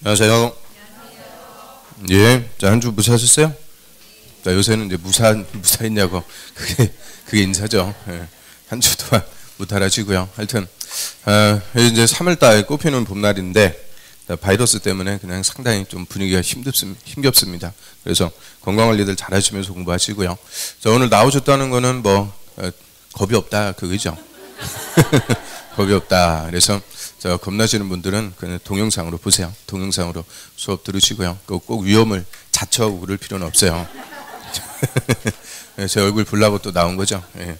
안녕하세요. 예, 자, 한 주 무사하셨어요? 자, 요새는 이제 무사했냐고 그게 인사죠. 예, 한 주 동안 무탈하시고요. 하여튼 이제 3월달 꽃피는 봄날인데 바이러스 때문에 그냥 상당히 좀 분위기가 힘겹습니다. 그래서 건강관리들 잘하시면서 공부하시고요. 자, 오늘 나오셨다는 거는 겁이 없다 그거죠. 겁이 없다. 그래서 겁나시는 분들은 그냥 동영상으로 보세요. 동영상으로 수업 들으시고요. 꼭 위험을 자처하고 그럴 필요는 없어요. 제 얼굴 보려고 또 나온 거죠. 예.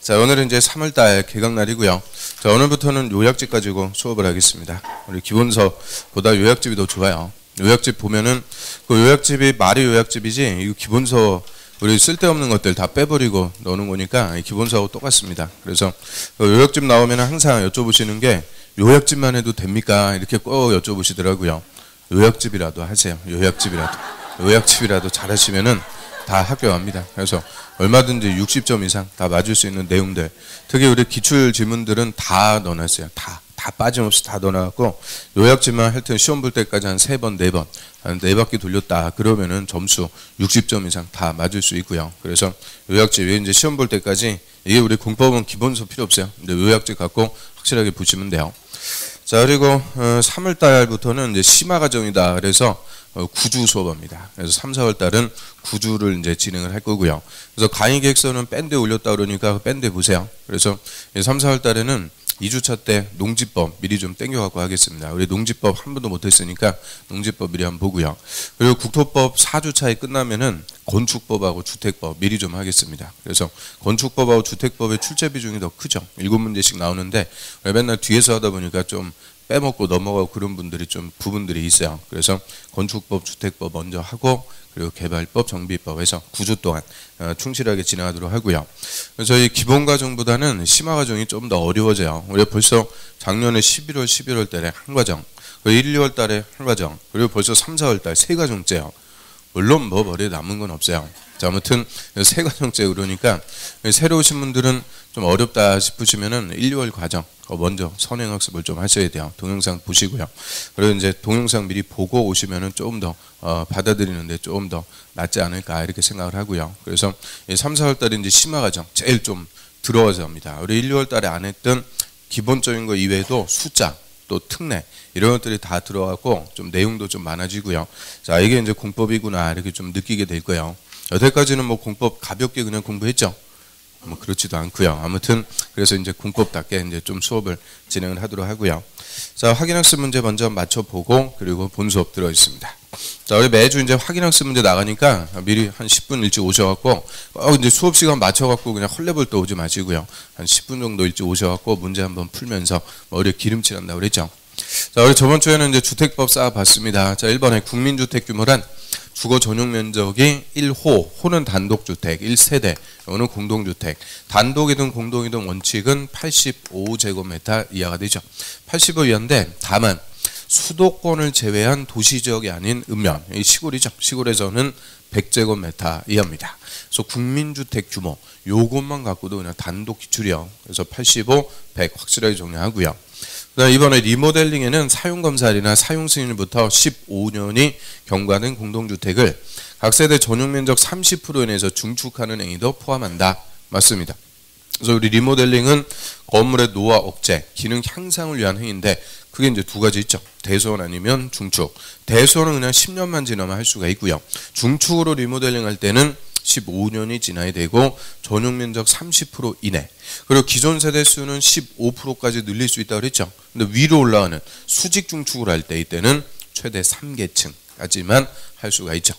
자, 오늘은 이제 3월달 개강날이고요. 자, 오늘부터는 요약집 가지고 수업을 하겠습니다. 우리 기본서보다 요약집이 더 좋아요. 요약집 보면은 그 요약집이 말이 요약집이지 이거 기본서 우리 쓸데없는 것들 다 빼버리고 넣는 거니까 기본서하고 똑같습니다. 그래서 요약집 나오면 항상 여쭤보시는 게 요약집만 해도 됩니까? 이렇게 꼭 여쭤보시더라고요. 요약집이라도 하세요. 요약집이라도 잘하시면은 다 합격합니다. 그래서 얼마든지 60점 이상 다 맞을 수 있는 내용들, 특히 우리 기출 지문들은 다 넣어놨어요. 다 빠짐없이 다 넣어놨고, 요약집만 하여튼 시험 볼 때까지 한 3번, 4번, 한 4바퀴 돌렸다 그러면은 점수 60점 이상 다 맞을 수 있고요. 그래서 요약집 이제 시험 볼 때까지 이게 우리 공법은 기본서 필요 없어요. 근데 요약집 갖고 확실하게 보시면 돼요. 자, 그리고 3월 달부터는 이제 심화 과정이다. 그래서 구주 수업합니다. 그래서 3, 4월 달은 구주를 이제 진행을 할 거고요. 그래서 강의 계획서는 밴드에 올렸다 그러니까 밴드에 보세요. 그래서 3, 4월 달에는 2주차 때 농지법 미리 좀 땡겨갖고 하겠습니다. 우리 농지법 한 번도 못했으니까 농지법 미리 한번 보고요. 그리고 국토법 4주차에 끝나면은 건축법하고 주택법 미리 좀 하겠습니다. 그래서 건축법하고 주택법의 출제 비중이 더 크죠. 7문제씩 나오는데 맨날 뒤에서 하다 보니까 좀 빼먹고 넘어가고 그런 분들이 좀 부분들이 있어요. 그래서 건축법, 주택법 먼저 하고 그리고 개발법, 정비법 해서 9주 동안 충실하게 진행하도록 하고요. 저희 기본 과정보다는 심화 과정이 좀 더 어려워져요. 우리가 벌써 작년에 11월 달에 한 과정, 1, 2월 달에 한 과정, 그리고 벌써 3, 4월 달 3과정째요. 물론 머리에 남은 건 없어요. 자, 아무튼 3과정째 그러니까 새로 오신 분들은 좀 어렵다 싶으시면은 1, 2월 과정 먼저 선행학습을 좀 하셔야 돼요. 동영상 보시고요. 그리고 이제 동영상 미리 보고 오시면은 조금 더 받아들이는데 조금 더 낫지 않을까 이렇게 생각을 하고요. 그래서 3, 4월 달에 이제 심화 과정 제일 좀 들어가서 합니다. 우리 1, 2월 달에 안 했던 기본적인 거 이외에도 숫자 또 특례 이런 것들이 다 들어가고 좀 내용도 좀 많아지고요. 자, 이게 이제 공법이구나 이렇게 좀 느끼게 될 거예요. 여태까지는 공법 가볍게 그냥 공부했죠. 그렇지도 않고요. 아무튼 그래서 이제 공법답게 이제 좀 수업을 진행을 하도록 하고요. 자, 확인학습 문제 먼저 맞춰보고 그리고 본 수업 들어 있습니다. 자, 우리 매주 이제 확인학습 문제 나가니까 미리 한 10분 일찍 오셔갖고 이제 수업 시간 맞춰갖고 그냥 헐레벌 떠 오지 마시고요. 한 10분 정도 일찍 오셔갖고 문제 한번 풀면서 머리에 기름칠한다고 그랬죠. 자, 우리 저번 주에는 이제 주택법 쌓아봤습니다. 자, 1번에 국민주택 규모란 주거 전용 면적이 1호, 호는 단독주택, 1세대, 이거는 공동주택. 단독이든 공동이든 원칙은 85제곱미터 이하가 되죠. 85 이하인데 다만 수도권을 제외한 도시지역이 아닌 읍면, 이 시골이죠. 시골에서는 100제곱미터 이하입니다. 그래서 국민주택 규모, 요것만 갖고도 그냥 단독 기출이요. 그래서 85, 100 확실하게 정리하고요. 그다음 이번에 리모델링에는 사용검사일이나 사용승인일부터 15년이 경과된 공동주택을 각 세대 전용면적 30%에 내서 중축하는 행위도 포함한다. 맞습니다. 그래서 우리 리모델링은 건물의 노화 억제, 기능 향상을 위한 행위인데 그게 이제 두 가지 있죠. 대수원 아니면 중축. 대수원은 그냥 10년만 지나면 할 수가 있고요. 중축으로 리모델링 할 때는 15년이 지나야 되고 전용면적 30% 이내 그리고 기존 세대 수는 15%까지 늘릴 수 있다고 그랬죠. 근데 위로 올라가는 수직 중축을 할 때 이때는 최대 3계층까지만 할 수가 있죠.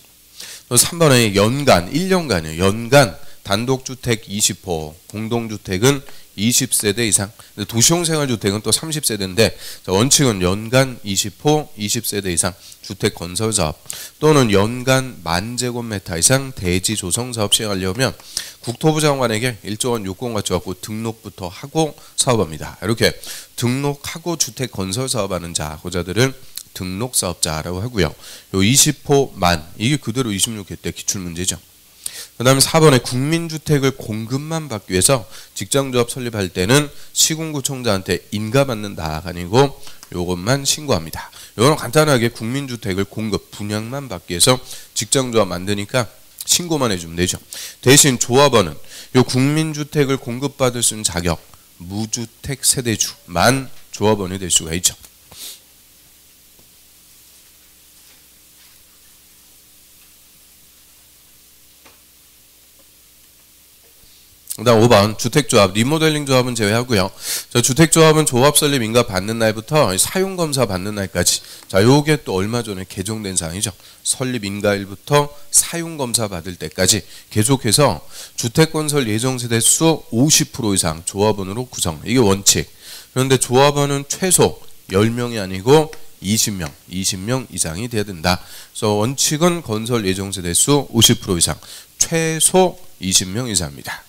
또 3번에 연간 1년간이에요. 연간 단독주택 20호 공동주택은 20세대 이상 도시용 생활주택은 또 30세대인데 원칙은 연간 20호 20세대 이상 주택 건설 사업 또는 연간 10,000제곱미터 이상 대지 조성 사업 시행하려면 국토부 장관에게 1조 원 요건 갖춰갖고 등록부터 하고 사업합니다. 이렇게 등록하고 주택 건설 사업하는 자 고자들은 등록사업자라고 하고요. 요 20호 만 이게 그대로 26회 때 기출문제죠. 그 다음에 4번에 국민주택을 공급만 받기 위해서 직장조합 설립할 때는 시군구청장한테 인가받는다가 아니고 요것만 신고합니다. 요거는 간단하게 국민주택을 공급, 분양만 받기 위해서 직장조합 만드니까 신고만 해주면 되죠. 대신 조합원은 요 국민주택을 공급받을 수 있는 자격, 무주택 세대주만 조합원이 될 수가 있죠. 그 다음 5번 주택조합, 리모델링 조합은 제외하고요. 저 주택조합은 조합 설립 인가 받는 날부터 사용검사 받는 날까지, 자 요게 또 얼마 전에 개정된 사항이죠. 설립 인가일부터 사용검사 받을 때까지 계속해서 주택건설 예정세대수 50% 이상 조합원으로 구성, 이게 원칙. 그런데 조합원은 최소 10명이 아니고 20명 이상이 돼야 된다. 그래서 원칙은 건설 예정세대수 50% 이상, 최소 20명 이상입니다.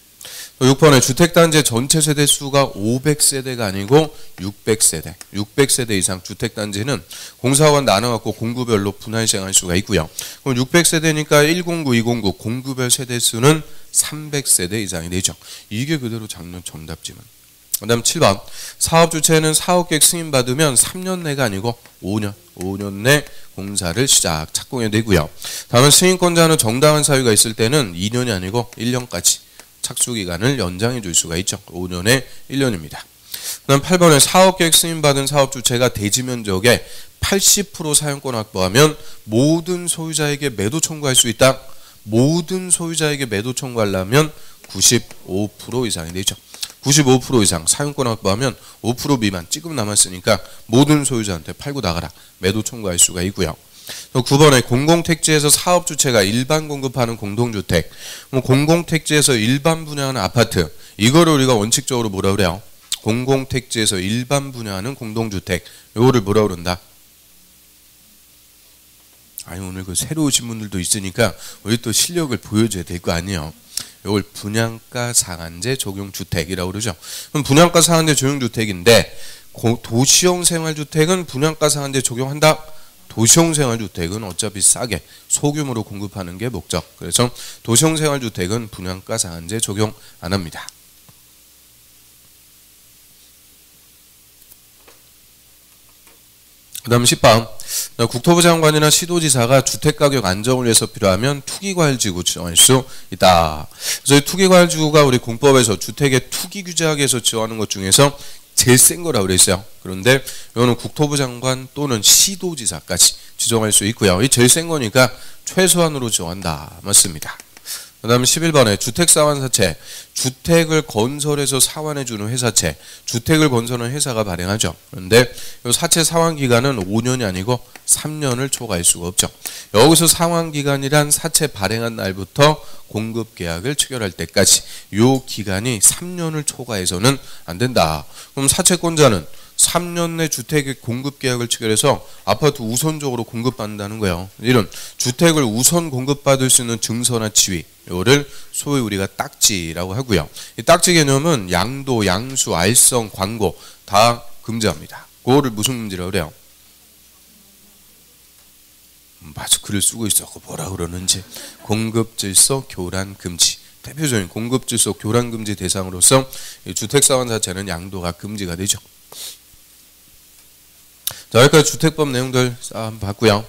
6번에 주택단지 전체 세대수가 500세대가 아니고 600세대, 600세대 이상 주택단지는 공사원 나눠갖고 공구별로 분할 시행할 수가 있고요. 그럼 600세대니까 109, 209 공구별 세대수는 300세대 이상이 되죠. 이게 그대로 작년 정답지만. 그 다음 7번 사업주체는 사업계획 승인받으면 3년 내가 아니고 5년 내 공사를 착공해야 되고요. 다음은 승인권자는 정당한 사유가 있을 때는 2년이 아니고 1년까지 착수기간을 연장해 줄 수가 있죠. 5년에 1년입니다. 그 다음 8번에 사업계획 승인받은 사업주체가 대지 면적의 80% 사용권 확보하면 모든 소유자에게 매도 청구할 수 있다. 모든 소유자에게 매도 청구하려면 95% 이상이 되죠. 95% 이상 사용권 확보하면 5% 미만 찌금 남았으니까 모든 소유자한테 팔고 나가라, 매도 청구할 수가 있고요. 9번에 공공택지에서 사업주체가 일반 공급하는 공동주택, 공공택지에서 일반 분양하는 아파트, 이거를 우리가 원칙적으로 뭐라 그래요? 공공택지에서 일반 분양하는 공동주택, 이거를 뭐라 그런다? 아니 오늘 그 새로 오신 분들도 있으니까 우리 또 실력을 보여줘야 될 거 아니에요. 이걸 분양가 상한제 적용주택이라고 그러죠. 그럼 분양가 상한제 적용주택인데 도시형 생활주택은 분양가 상한제 적용한다? 도시형 생활주택은 어차피 싸게 소규모로 공급하는 게 목적. 그래서 도시형 생활주택은 분양가 상한제 적용 안 합니다. 그 다음 10번 국토부 장관이나 시도지사가 주택가격 안정을 위해서 필요하면 투기과열지구 지정할 수 있다. 그래서 투기과열지구가 우리 공법에서 주택의 투기규제하기 위해서 지정하는 것 중에서 제일 센 거라고 그랬어요. 그런데 이거는 국토부 장관 또는 시도지사까지 지정할 수 있고요. 이 제일 센 거니까 최소한으로 지정한다. 맞습니다. 그 다음에 11번에 주택사환사채, 주택을 건설해서 사환해주는 회사채, 주택을 건설하는 회사가 발행하죠. 그런데 이 사채 사환기간은 5년이 아니고 3년을 초과할 수가 없죠. 여기서 사환기간이란 사채 발행한 날부터 공급계약을 체결할 때까지 이 기간이 3년을 초과해서는 안 된다. 그럼 사채권자는 3년 내 주택의 공급계약을 체결해서 아파트 우선적으로 공급받는다는 거예요. 이런 주택을 우선 공급받을 수 있는 증서나 지위, 이거를 소위 우리가 딱지라고 하고요. 이 딱지 개념은 양도, 양수, 알성, 광고 다 금지합니다. 그거를 무슨 금지라고 그래요? 맞아, 글을 쓰고 있어. 뭐라 그러는지. 공급질서 교란 금지. 대표적인 공급질서 교란 금지 대상으로서 주택사원 자체는 양도가 금지가 되죠. 자, 여기까지 주택법 내용들 한번 봤고요.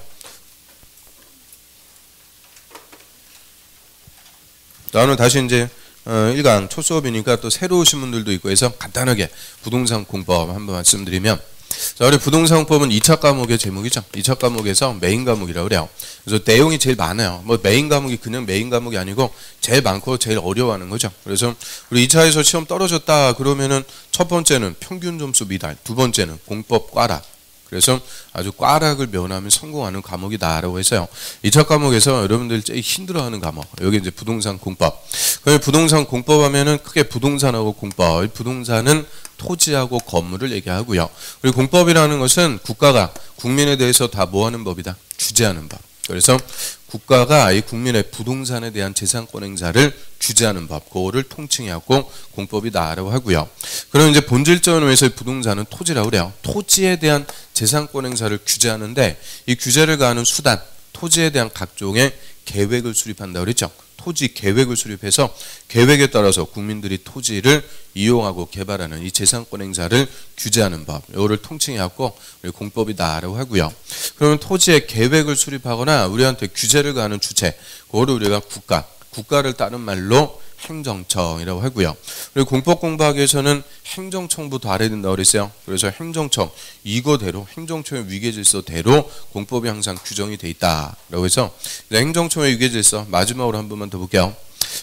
다음은 다시 이제 1강 첫 수업이니까 또 새로 오신 분들도 있고 해서 간단하게 부동산 공법 한번 말씀드리면, 자, 우리 부동산 공법은 2차 과목의 제목이죠. 2차 과목에서 메인 과목이라고 그래요. 그래서 내용이 제일 많아요. 뭐 메인 과목이 그냥 메인 과목이 아니고 제일 많고 제일 어려워하는 거죠. 그래서 우리 2차에서 시험 떨어졌다 그러면은 첫 번째는 평균 점수 미달, 두 번째는 공법 꽈락. 그래서 아주 꽈락을 면하면 성공하는 과목이다라고 해서요. 2차 과목에서 여러분들이 제일 힘들어하는 과목, 여기 이제 부동산 공법. 그럼 부동산 공법 하면은 크게 부동산하고 공법, 부동산은 토지하고 건물을 얘기하고요. 그리고 공법이라는 것은 국가가 국민에 대해서 다 뭐하는 법이다? 규제하는 법. 그래서 국가가 이 국민의 부동산에 대한 재산권 행사를 규제하는 법, 그거를 통칭해갖고 공법이다라고 하고요. 그럼 이제 본질적인 의미에서 부동산은 토지라고 그래요. 토지에 대한 재산권 행사를 규제하는데 이 규제를 가하는 수단, 토지에 대한 각종의 계획을 수립한다고 그랬죠. 토지 계획을 수립해서 계획에 따라서 국민들이 토지를 이용하고 개발하는 이 재산권 행사를 규제하는 법, 이거를 통칭해갖고 우리 공법이다라고 하고요. 그러면 토지의 계획을 수립하거나 우리한테 규제를 가하는 주체, 그거를 우리가 국가를 따른 말로 행정청이라고 하고요. 그리고 공법 공부하기 위해서는 행정청부터 알아야 된다고 그랬어요. 그래서 행정청, 이거대로 행정청의 위계질서대로 공법이 항상 규정이 돼 있다라고 해서 행정청의 위계질서 마지막으로 한 번만 더 볼게요.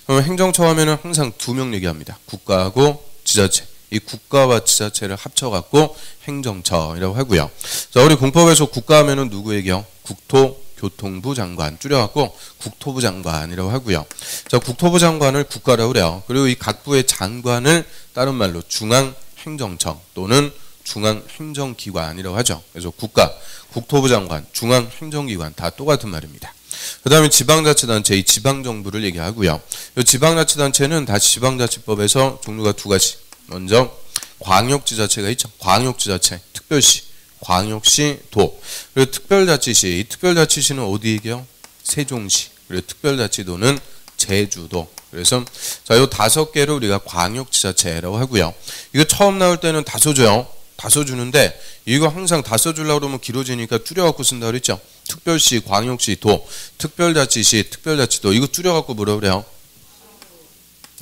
그러면 행정청 하면은 항상 두 명 얘기합니다. 국가하고 지자체. 이 국가와 지자체를 합쳐갖고 행정처이라고 하고요. 자, 우리 공법에서 국가 하면은 누구 얘기요? 국토교통부 장관, 줄여갖고 국토부 장관이라고 하고요. 자, 국토부 장관을 국가라고 그래요. 그리고 이 각 부의 장관을 다른 말로 중앙행정청 또는 중앙행정기관이라고 하죠. 그래서 국가, 국토부 장관, 중앙행정기관 다 똑같은 말입니다. 그 다음에 지방자치단체, 이 지방정부를 얘기하고요. 이 지방자치단체는 다시 지방자치법에서 종류가 두 가지. 먼저 광역지자체가 있죠. 광역지자체, 특별시, 광역시, 도. 그리고 특별자치시, 이 특별자치시는 어디 얘기요? 세종시. 그리고 특별자치도는 제주도. 그래서 자, 요 5개를 우리가 광역지자체라고 하고요. 이거 처음 나올 때는 다 써줘요. 다 써주는데 이거 항상 다 써주려고 그러면 길어지니까 줄여갖고 쓴다 그랬죠. 특별시, 광역시, 도, 특별자치시, 특별자치도 이거 줄여갖고 뭐라 그래요?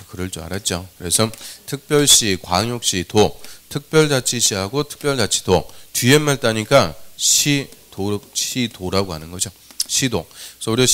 그럴 줄 알았죠. 그래서 특별시, 광역시, 도, 특별자치시하고 특별자치도 뒤에 말 따니까 시도라고 하는 거죠. 시도. 그래서 우리가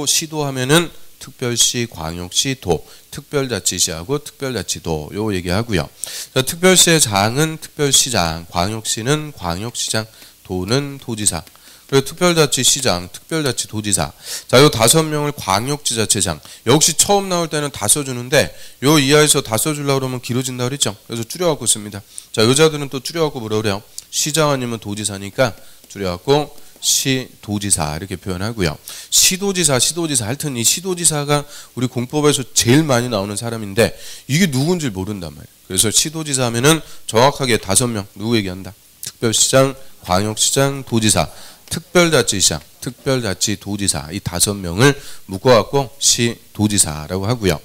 시도 하면은 특별시, 광역시, 도, 특별자치시하고 특별자치도 요 얘기하고요. 자, 특별시의 장은 특별시장, 광역시는 광역시장, 도는 도지사. 그리고 특별자치시장, 특별자치도지사. 자, 요 5명을 광역지자체장. 역시 처음 나올 때는 다 써주는데 요 이하에서 다 써주려고 그러면 길어진다 그랬죠. 그래서 줄여갖고 씁니다. 자, 여자들은 또 줄여갖고 뭐라 그래요? 시장 아니면 도지사니까 줄여갖고 시도지사 이렇게 표현하고요. 시도지사 하여튼 이 시도지사가 우리 공법에서 제일 많이 나오는 사람인데 이게 누군지 모른단 말이에요. 그래서 시도지사 하면은 정확하게 5명 누구 얘기한다? 특별시장, 광역시장, 도지사, 특별자치시장, 특별자치도지사 이 5명을 묶어갖고 시도지사라고 하고요.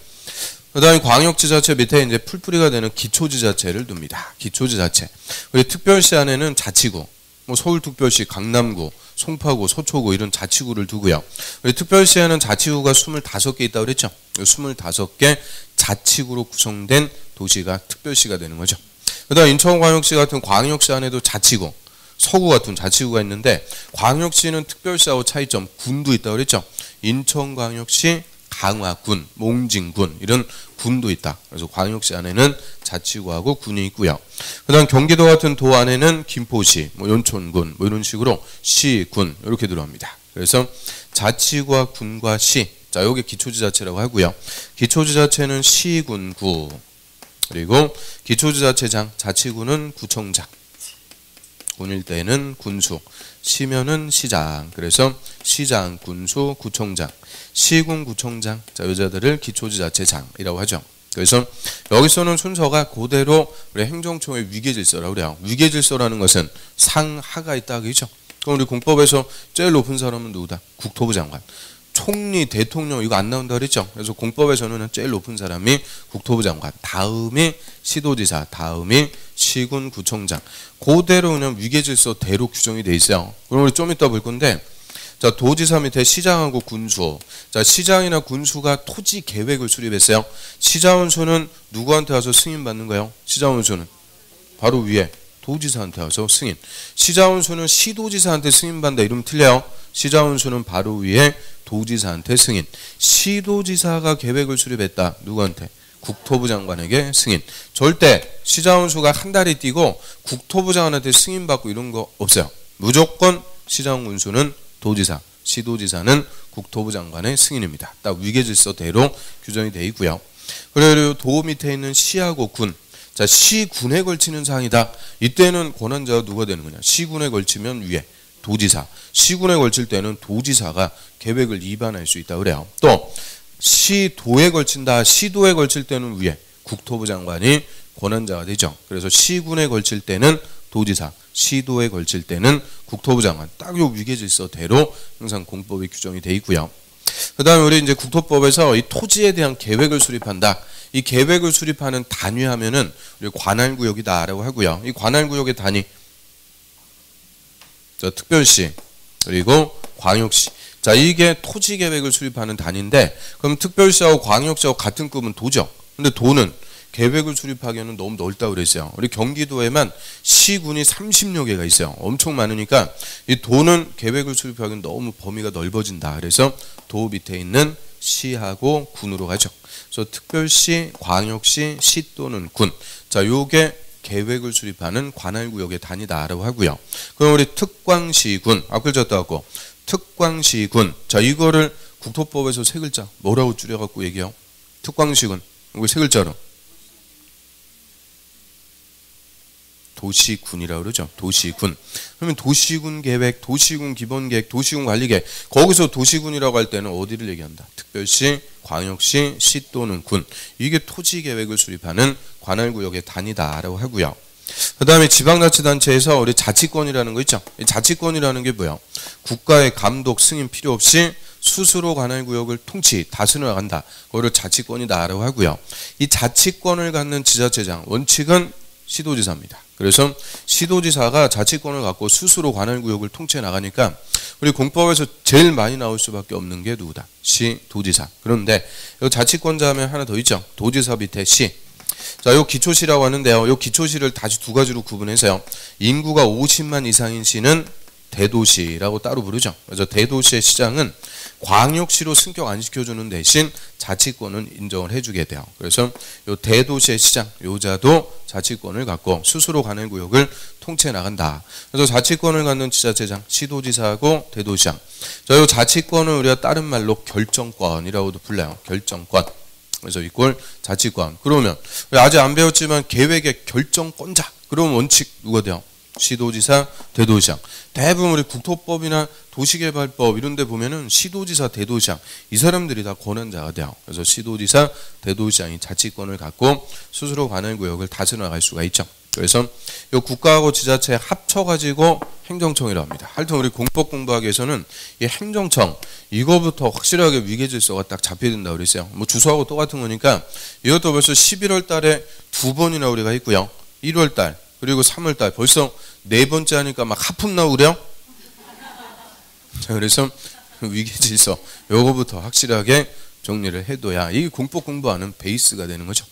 그 다음에 광역지자체 밑에 이제 풀뿌리가 되는 기초지자체를 둡니다. 기초지자체. 우리 특별시 안에는 자치구, 뭐 서울특별시, 강남구, 송파구, 서초구 이런 자치구를 두고요. 우리 특별시에는 자치구가 25개 있다고 그랬죠. 25개 자치구로 구성된 도시가 특별시가 되는 거죠. 그 다음 인천광역시 같은 광역시 안에도 자치구, 서구 같은 자치구가 있는데 광역시는 특별시하고 차이점 군도 있다고 그랬죠. 인천광역시, 강화군, 몽진군 이런 군도 있다. 그래서 광역시 안에는 자치구하고 군이 있고요. 그 다음 경기도 같은 도 안에는 김포시, 뭐 연천군 뭐 이런 식으로 시, 군 이렇게 들어갑니다. 그래서 자치구와 군과 시, 자 여기 기초지자체라고 하고요. 기초지자체는 시, 군, 구. 그리고 기초지자체장, 자치구는 구청장. 군일 때는 군수, 시면은 시장. 그래서 시장, 군수, 구청장, 시군, 구청장. 자, 여자들을 기초지자체장이라고 하죠. 그래서 여기서는 순서가 그대로 우리 행정청의 위계질서라고 그래요. 위계질서라는 것은 상하가 있다 그죠? 그럼 우리 공법에서 제일 높은 사람은 누구다? 국토부 장관. 총리, 대통령 이거 안 나온다 그랬죠. 그래서 공법에서는 제일 높은 사람이 국토부 장관, 다음이 시도지사, 다음이 시군, 구청장. 그대로 그냥 위계질서대로 규정이 돼 있어요. 그럼 우리 좀 이따 볼 건데, 자 도지사 밑에 시장하고 군수. 자 시장이나 군수가 토지 계획을 수립했어요. 시장원수는 누구한테 와서 승인 받는 거예요? 시장원수는 바로 위에 도지사한테 와서 승인. 시장원수는 시도지사한테 승인 받는다 이러면 틀려요. 시장원수는 바로 위에 도지사한테 승인. 시도지사가 계획을 수립했다. 누구한테? 국토부 장관에게 승인. 절대 시장원수가 한 달이 뛰고 국토부 장관한테 승인 받고 이런 거 없어요. 무조건 시장군수는 도지사, 시도지사는 국토부 장관의 승인입니다. 딱 위계질서대로 규정이 되어 있고요. 그리고 도 밑에 있는 시하고 군. 자, 시군에 걸치는 사항이다. 이때는 권한자가 누가 되는 거냐? 시군에 걸치면 위에 도지사. 시군에 걸칠 때는 도지사가 계획을 위반할 수 있다 그래요. 또 시도에 걸친다. 시도에 걸칠 때는 위에 국토부 장관이 권한자가 되죠. 그래서 시군에 걸칠 때는 도지사, 시도에 걸칠 때는 국토부 장관. 딱 요 위계질서대로 항상 공법이 규정이 돼 있고요. 그다음에 우리 이제 국토법에서 이 토지에 대한 계획을 수립한다. 이 계획을 수립하는 단위하면은 우리 관할구역이다라고 하고요. 이 관할구역의 단위, 특별시 그리고 광역시. 자, 이게 토지 계획을 수립하는 단위인데, 그럼 특별시하고 광역시하고 같은 급은 도죠. 근데 도는 계획을 수립하기에는 너무 넓다고 그랬어요. 우리 경기도에만 시군이 30여 개가 있어요. 엄청 많으니까 이 도는 계획을 수립하기에는 너무 범위가 넓어진다. 그래서 도 밑에 있는 시하고 군으로 가죠. 그래서 특별시, 광역시, 시 또는 군. 자, 요게 계획을 수립하는 관할구역의 단위다라고 하고요. 그럼 우리 특광시군, 앞글 졌다 갖고 특광시군. 자, 이거를 국토법에서 세 글자 뭐라고 줄여갖고 얘기해요? 특광시군. 이거 세 글자로 도시군이라고 그러죠. 도시군. 그러면 도시군 계획, 도시군 기본계획, 도시군 관리계획. 거기서 도시군이라고 할 때는 어디를 얘기한다? 특별시, 광역시, 시 또는 군. 이게 토지 계획을 수립하는 관할구역의 단위다라고 하고요. 그 다음에 지방자치단체에서 우리 자치권이라는 거 있죠. 이 자치권이라는 게 뭐야? 국가의 감독 승인 필요 없이 스스로 관할구역을 통치, 다스려 나간다. 그거를 자치권이다라고 하고요. 이 자치권을 갖는 지자체장, 원칙은 시도지사입니다. 그래서 시도지사가 자치권을 갖고 스스로 관할구역을 통치해 나가니까 우리 공법에서 제일 많이 나올 수밖에 없는 게 누구다? 시도지사. 그런데 이 자치권자 하면 하나 더 있죠. 도지사 밑에 시. 자, 요 기초시라고 하는데요. 요 기초시를 다시 두 가지로 구분해서요. 인구가 50만 이상인 시는 대도시라고 따로 부르죠. 그래서 대도시의 시장은 광역시로 승격 안 시켜주는 대신 자치권은 인정을 해주게 돼요. 그래서 요 대도시의 시장, 요자도 자치권을 갖고 스스로 관할구역을 통치해 나간다. 그래서 자치권을 갖는 지자체장, 시도지사하고 대도시장. 자, 요 자치권은 우리가 다른 말로 결정권이라고도 불러요. 결정권. 그래서 이꼴 자치권. 그러면 아직 안 배웠지만 계획의 결정권자. 그럼 원칙 누가 돼요? 시도지사, 대도시장. 대부분 우리 국토법이나 도시개발법 이런 데 보면은 시도지사, 대도시장 이 사람들이 다 권한자가 돼요. 그래서 시도지사, 대도시장이 자치권을 갖고 스스로 관할구역을 다스려 나갈 수가 있죠. 그래서 이 국가하고 지자체 합쳐가지고 행정청이라고 합니다. 하여튼 우리 공법 공부하기 위해서는 이 행정청 이거부터 확실하게 위계질서가 딱 잡혀야 된다고 그랬어요. 뭐 주소하고 똑같은 거니까 이것도 벌써 11월 달에 2번이나 우리가 했고요. 1월 달 그리고 3월 달 벌써 4번째 하니까 막 하품 나오고 그래요. 자, 그래서 위계질서 요거부터 확실하게 정리를 해둬야 이게 공법 공부하는 베이스가 되는 거죠.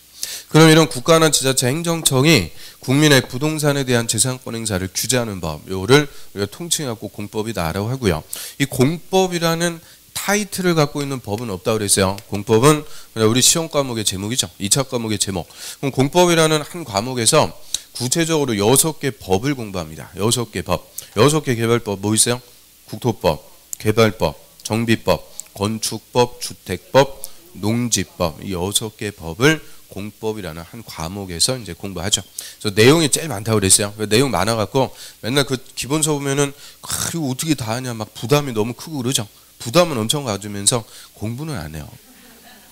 그럼 이런 국가나 지자체 행정청이 국민의 부동산에 대한 재산권 행사를 규제하는 법, 요를 우리가 통칭해갖고 공법이다라고 하고요. 이 공법이라는 타이틀을 갖고 있는 법은 없다고 그랬어요. 공법은 우리 시험 과목의 제목이죠. 2차 과목의 제목. 그럼 공법이라는 한 과목에서 구체적으로 6개 법을 공부합니다. 6개 법. 6개 개발법 뭐 있어요? 국토법, 개발법, 정비법, 건축법, 주택법, 농지법. 이 6개 법을 공법이라는 한 과목에서 이제 공부하죠. 그래서 내용이 제일 많다고 그랬어요. 내용 많아갖고 맨날 그 기본서 보면은 이거 어떻게 다 하냐 막 부담이 너무 크고 그러죠. 부담은 엄청 가지면서 공부는 안 해요.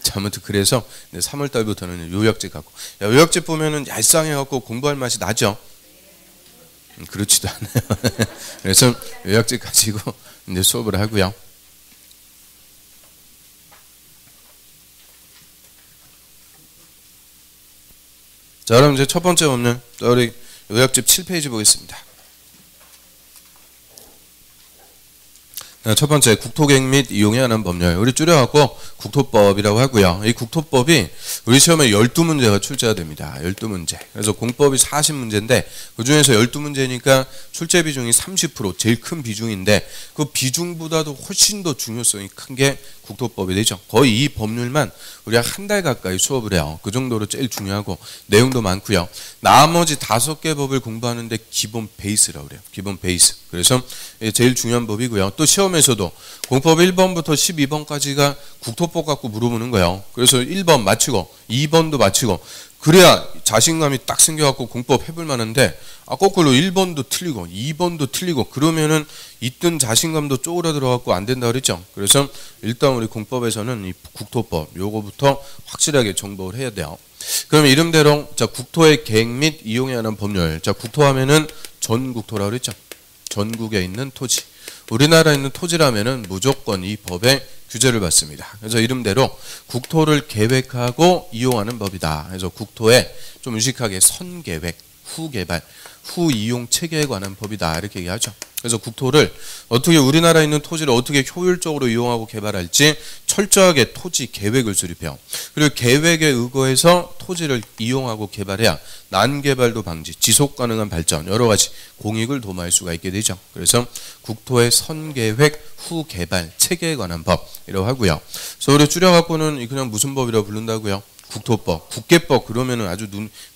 자, 아무튼 그래서 3월 달부터는 요약집 갖고 요약집 보면은 얄쌍해갖고 공부할 맛이 나죠. 그렇지도 않아요. 그래서 요약집 가지고 이제 수업을 하고요. 자, 그럼 이제 첫 번째 법률 우리 요약집 7페이지 보겠습니다. 첫 번째 국토계획 및 이용에 관한 법률 우리 줄여갖고 국토법이라고 하고요. 이 국토법이 우리 시험에 12문제가 출제가 됩니다. 12문제. 그래서 공법이 40문제인데 그중에서 12문제니까 출제 비중이 30% 제일 큰 비중인데 그 비중보다도 훨씬 더 중요성이 큰 게 국토법이 되죠. 거의 이 법률만 우리가 한 달 가까이 수업을 해요. 그 정도로 제일 중요하고 내용도 많고요. 나머지 5개 법을 공부하는데 기본 베이스라고 그래요. 기본 베이스. 그래서 제일 중요한 법이고요. 또 시험에서도 공법 1번부터 12번까지가 국토법 갖고 물어보는 거예요. 그래서 1번 맞히고 2번도 맞히고 그래야 자신감이 딱 생겨갖고 공법 해볼 만한데 거꾸로 1번도 틀리고 2번도 틀리고 그러면은 있던 자신감도 쪼그라들어갖고 안 된다 그랬죠. 그래서 일단 우리 공법에서는 이 국토법 요거부터 확실하게 정복을 해야 돼요. 그럼 이름대로 자 국토의 계획 및 이용에 관한 법률. 자 국토하면은 전국토라고 그랬죠. 전국에 있는 토지. 우리나라에 있는 토지라면은 무조건 이 법의 규제를 받습니다. 그래서 이름대로 국토를 계획하고 이용하는 법이다. 그래서 국토에 좀 유식하게 선계획, 후개발, 후이용 체계에 관한 법이다. 이렇게 얘기하죠. 그래서 국토를 어떻게 우리나라에 있는 토지를 어떻게 효율적으로 이용하고 개발할지 철저하게 토지 계획을 수립해요. 그리고 계획에 의거해서 토지를 이용하고 개발해야 난개발도 방지, 지속 가능한 발전, 여러 가지 공익을 도모할 수가 있게 되죠. 그래서 국토의 선계획, 후개발, 체계에 관한 법이라고 하고요. 그래서 우리 줄여갖고는 그냥 무슨 법이라고 부른다고요? 국토법, 국계법 그러면은 아주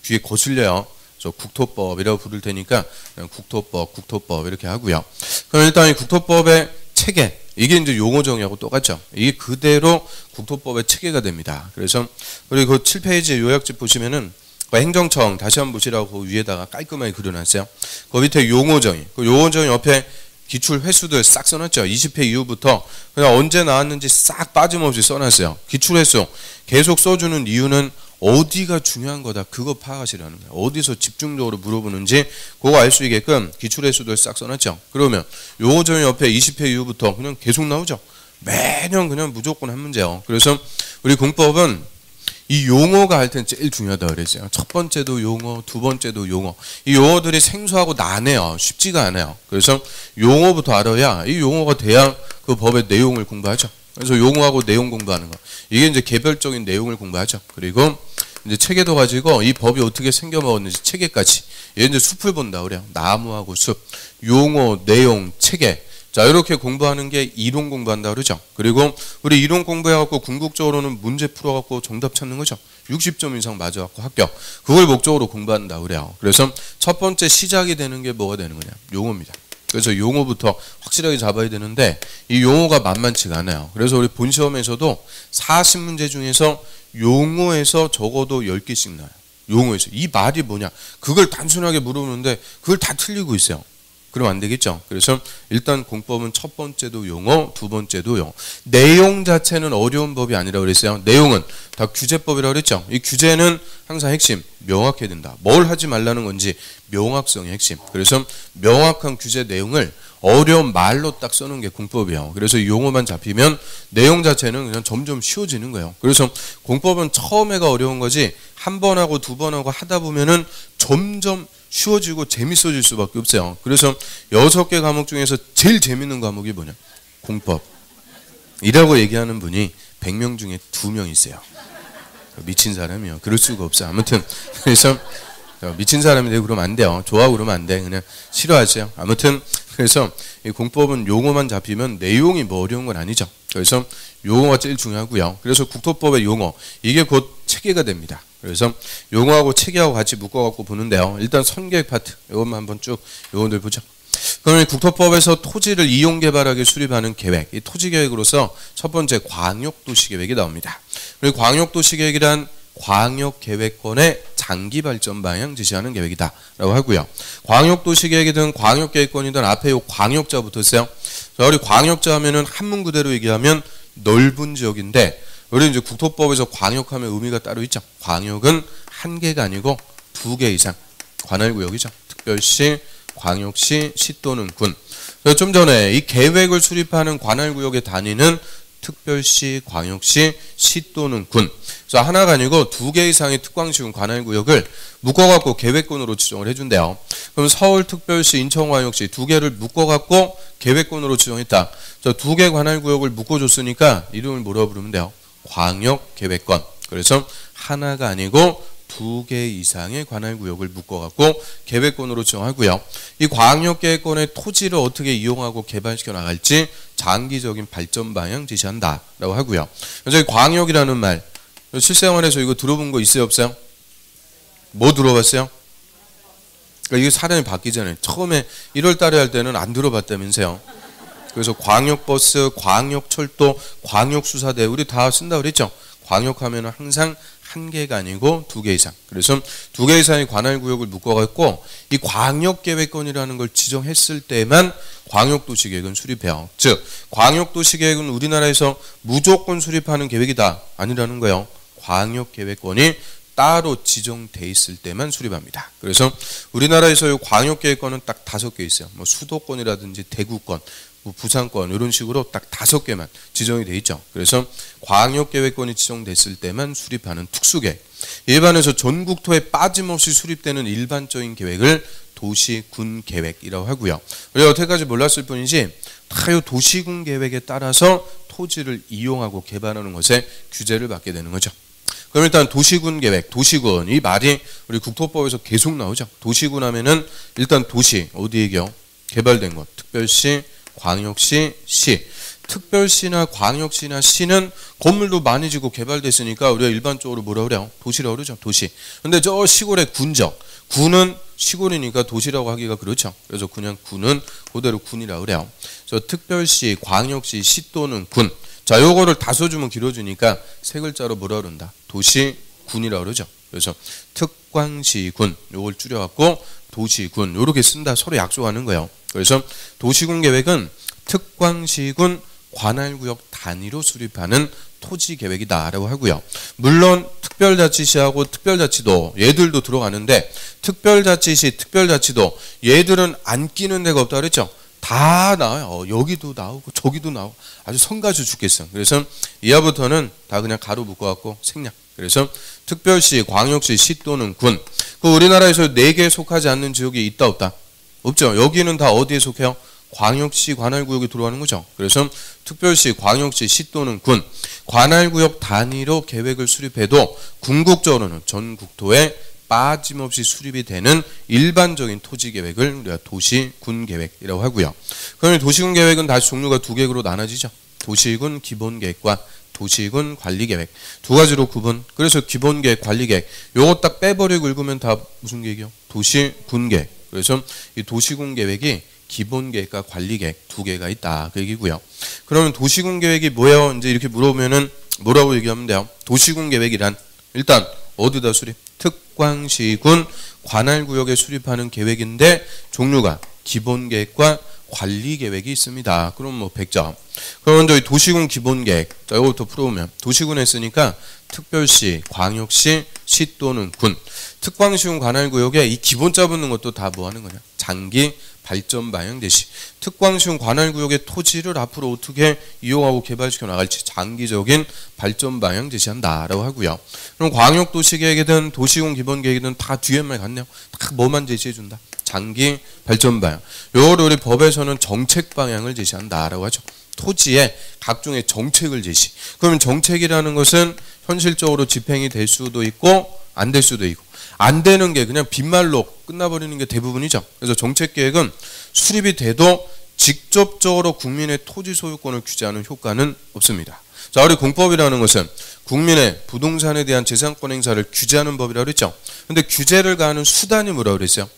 귀에 거슬려요. 국토법이라고 부를 테니까 그냥 국토법 이렇게 하고요. 그럼 일단 이 국토법의 체계, 이게 이제 용어 정의하고 똑같죠. 이게 그대로 국토법의 체계가 됩니다. 그래서 우리 그 7페이지 요약집 보시면은 행정청 다시 한번 보시라고 위에다가 깔끔하게 그려놨어요. 그 밑에 용어 정의, 그 용어 정의 옆에 기출 횟수들 싹 써놨죠. 20회 이후부터 그냥 언제 나왔는지 싹 빠짐없이 써놨어요. 기출 횟수 계속 써주는 이유는 어디가 중요한 거다. 그거 파악하시라는 거예요. 어디서 집중적으로 물어보는지 그거 알 수 있게끔 기출 횟수들 싹 써놨죠. 그러면 용어 정의 옆에 20회 이후부터 그냥 계속 나오죠. 매년 그냥 무조건 한 문제요. 그래서 우리 공법은 이 용어가 할 때는 제일 중요하다 그랬어요. 첫 번째도 용어, 두 번째도 용어. 이 용어들이 생소하고 난해요. 쉽지가 않아요. 그래서 용어부터 알아야 이 용어가 돼야 그 법의 내용을 공부하죠. 그래서 용어하고 내용 공부하는 거. 이게 이제 개별적인 내용을 공부하죠. 그리고 이제 체계도 가지고 이 법이 어떻게 생겨먹었는지 체계까지. 얘 이제 숲을 본다 그래요. 나무하고 숲, 용어, 내용, 체계. 자, 이렇게 공부하는 게 이론 공부한다 그러죠. 그리고 우리 이론 공부해갖고 궁극적으로는 문제 풀어갖고 정답 찾는 거죠. 60점 이상 맞아갖고 합격. 그걸 목적으로 공부한다 그래요. 그래서 첫 번째 시작이 되는 게 뭐가 되는 거냐? 용어입니다. 그래서 용어부터 확실하게 잡아야 되는데 이 용어가 만만치가 않아요. 그래서 우리 본 시험에서도 40문제 중에서 용어에서 적어도 10개씩 나와요. 용어에서. 이 말이 뭐냐? 그걸 단순하게 물어보는데 그걸 다 틀리고 있어요. 그럼 안 되겠죠. 그래서 일단 공법은 첫 번째도 용어, 두 번째도 용어. 내용 자체는 어려운 법이 아니라고 그랬어요. 내용은 다 규제법이라고 그랬죠. 이 규제는 항상 핵심, 명확해야 된다. 뭘 하지 말라는 건지 명확성이 핵심. 그래서 명확한 규제 내용을 어려운 말로 딱 써놓은 게 공법이에요. 그래서 이 용어만 잡히면 내용 자체는 그냥 점점 쉬워지는 거예요. 그래서 공법은 처음에가 어려운 거지 한 번 하고 두 번 하고 하다 보면은 점점 쉬워지고 재밌어질 수밖에 없어요. 그래서 6개 과목 중에서 제일 재밌는 과목이 뭐냐? 공법이라고 얘기하는 분이 100명 중에 2명 있어요. 미친 사람이요. 그럴 수가 없어요. 아무튼 그래서 미친 사람인데 그러면 안 돼요. 좋아하고 그러면 안 돼. 그냥 싫어하세요. 아무튼 그래서 이 공법은 용어만 잡히면 내용이 뭐 어려운 건 아니죠. 그래서 용어가 제일 중요하고요. 그래서 국토법의 용어 이게 곧 체계가 됩니다. 그래서 용어하고 체계하고 같이 묶어갖고 보는데요. 일단 선계획 파트 이것만 한번 쭉 요원들 보죠. 그러면 국토법에서 토지를 이용 개발하게 수립하는 계획, 이 토지 계획으로서 첫 번째 광역도시 계획이 나옵니다. 그리고 광역도시 계획이란 광역계획권의 장기 발전 방향 지시하는 계획이다라고 하고요. 광역도시계획이든 광역계획권이든 앞에 요 광역자 붙었어요. 자, 우리 광역자 하면은 한문 그대로 얘기하면 넓은 지역인데 우리 이제 국토법에서 광역하면 의미가 따로 있죠. 광역은 한 개가 아니고 2개 이상 관할구역이죠. 특별시, 광역시, 시 또는 군. 좀 전에 이 계획을 수립하는 관할구역의 단위는 특별시, 광역시, 시 또는 군. 그래서 하나가 아니고 2개 이상의 특광시군 관할구역을 묶어갖고 계획권으로 지정을 해준대요. 그럼 서울특별시, 인천광역시 2개를 묶어갖고 계획권으로 지정했다. 저 2개 관할구역을 묶어줬으니까 이름을 뭐라고 부르면 돼요? 광역계획권. 그래서 하나가 아니고 2개 이상의 관할구역을 묶어갖고 계획권으로 지정하고요. 이 광역계획권의 토지를 어떻게 이용하고 개발시켜 나갈지 장기적인 발전 방향 제시한다라고 하고요. 그래서 광역이라는 말 실생활에서 이거 들어본 거 있어요 없어요? 뭐 들어봤어요? 그러니까 이게 사람이 바뀌잖아요. 처음에 1월 달에 할 때는 안 들어봤다면서요. 그래서 광역버스, 광역철도, 광역수사대 우리 다 쓴다고 그랬죠. 광역하면 항상 한 개가 아니고 2개 이상. 그래서 2개 이상의 관할구역을 묶어갖고 이 광역계획권이라는 걸 지정했을 때만 광역도시계획은 수립해요. 즉 광역도시계획은 우리나라에서 무조건 수립하는 계획이다 아니라는 거예요. 광역계획권이 따로 지정돼 있을 때만 수립합니다. 그래서 우리나라에서 이 광역계획권은 딱 5개 있어요. 뭐 수도권이라든지 대구권, 뭐 부산권 이런 식으로 딱 5개만 지정이 돼 있죠. 그래서 광역계획권이 지정됐을 때만 수립하는 특수계획. 일반에서 전국토에 빠짐없이 수립되는 일반적인 계획을 도시군 계획이라고 하고요. 우리가 여태까지 몰랐을 뿐이지 다 이 도시군 계획에 따라서 토지를 이용하고 개발하는 것에 규제를 받게 되는 거죠. 그럼 일단 도시군 계획, 도시군 이 말이 우리 국토법에서 계속 나오죠. 도시군 하면은 일단 도시 어디에요? 개발된 것, 특별시, 광역시, 시. 특별시나 광역시나 시는 건물도 많이 지고 개발됐으니까 우리가 일반적으로 뭐라 그래요? 도시라고 그러죠. 도시. 근데 저 시골의 군적, 군은 시골이니까 도시라고 하기가 그렇죠. 그래서 그냥 군은 그대로 군이라고 그래요. 저 특별시, 광역시, 시 또는 군. 자, 요거를 다 써주면 길어지니까 세 글자로 뭐라 그런다? 도시군이라고 그러죠. 그래서 특광시군 요걸 줄여갖고 도시군 요렇게 쓴다. 서로 약속하는 거예요. 그래서 도시군 계획은 특광시군 관할구역 단위로 수립하는 토지계획이다라고 하고요. 물론 특별자치시하고 특별자치도 얘들도 들어가는데 특별자치시, 특별자치도 얘들은 안 끼는 데가 없다 그랬죠. 다 나와요. 여기도 나오고 저기도 나오고 아주 성가주 죽겠어. 그래서 이하부터는 다 그냥 가로 묶어갖고 생략. 그래서 특별시, 광역시, 시 또는 군. 그 우리나라에서 4개에 속하지 않는 지역이 있다 없다? 없죠. 여기는 다 어디에 속해요? 광역시 관할구역에 들어가는 거죠. 그래서 특별시, 광역시, 시 또는 군 관할구역 단위로 계획을 수립해도 궁극적으로는 전 국토에 빠짐없이 수립이 되는 일반적인 토지계획을 우리가 도시군계획이라고 하고요. 그럼 도시군계획은 다시 종류가 2개로 나눠지죠. 도시군 기본계획과 도시군 관리계획 2가지로 구분. 그래서 기본계획, 관리계획 요거 딱 빼버리고 읽으면 다 무슨 계획이요? 도시군계획. 그래서 이 도시군계획이 기본계획과 관리계획 2개가 있다 그 얘기고요. 그러면 도시군계획이 뭐예요? 이제 이렇게 물어보면은 뭐라고 얘기하면 돼요? 도시군계획이란 일단 어디다 수립? 특광시군 관할구역에 수립하는 계획인데 종류가 기본계획과 관리계획이 있습니다. 그럼 뭐 100점. 그러면 저희 도시군 기본계획 자 이거부터 풀어보면 도시군 했으니까 특별시, 광역시, 시 또는 군 특광시군 관할구역에 이 기본자 붙는 것도 다 뭐 하는 거냐? 장기 발전 방향 제시. 특광시군 관할구역의 토지를 앞으로 어떻게 이용하고 개발시켜 나갈지 장기적인 발전 방향 제시한다라고 하고요. 그럼 광역도시계획이든 도시군 기본계획이든 다 뒤에만 갔네요. 다 뭐만 제시해준다? 장기 발전 방향. 요거를 우리 법에서는 정책 방향을 제시한다라고 하죠. 토지에 각종의 정책을 제시. 그러면 정책이라는 것은 현실적으로 집행이 될 수도 있고 안 될 수도 있고 안 되는 게 그냥 빈말로 끝나버리는 게 대부분이죠. 그래서 정책계획은 수립이 돼도 직접적으로 국민의 토지 소유권을 규제하는 효과는 없습니다. 자, 우리 공법이라는 것은 국민의 부동산에 대한 재산권 행사를 규제하는 법이라고 그랬죠. 근데 규제를 가하는 수단이 뭐라고 그랬어요?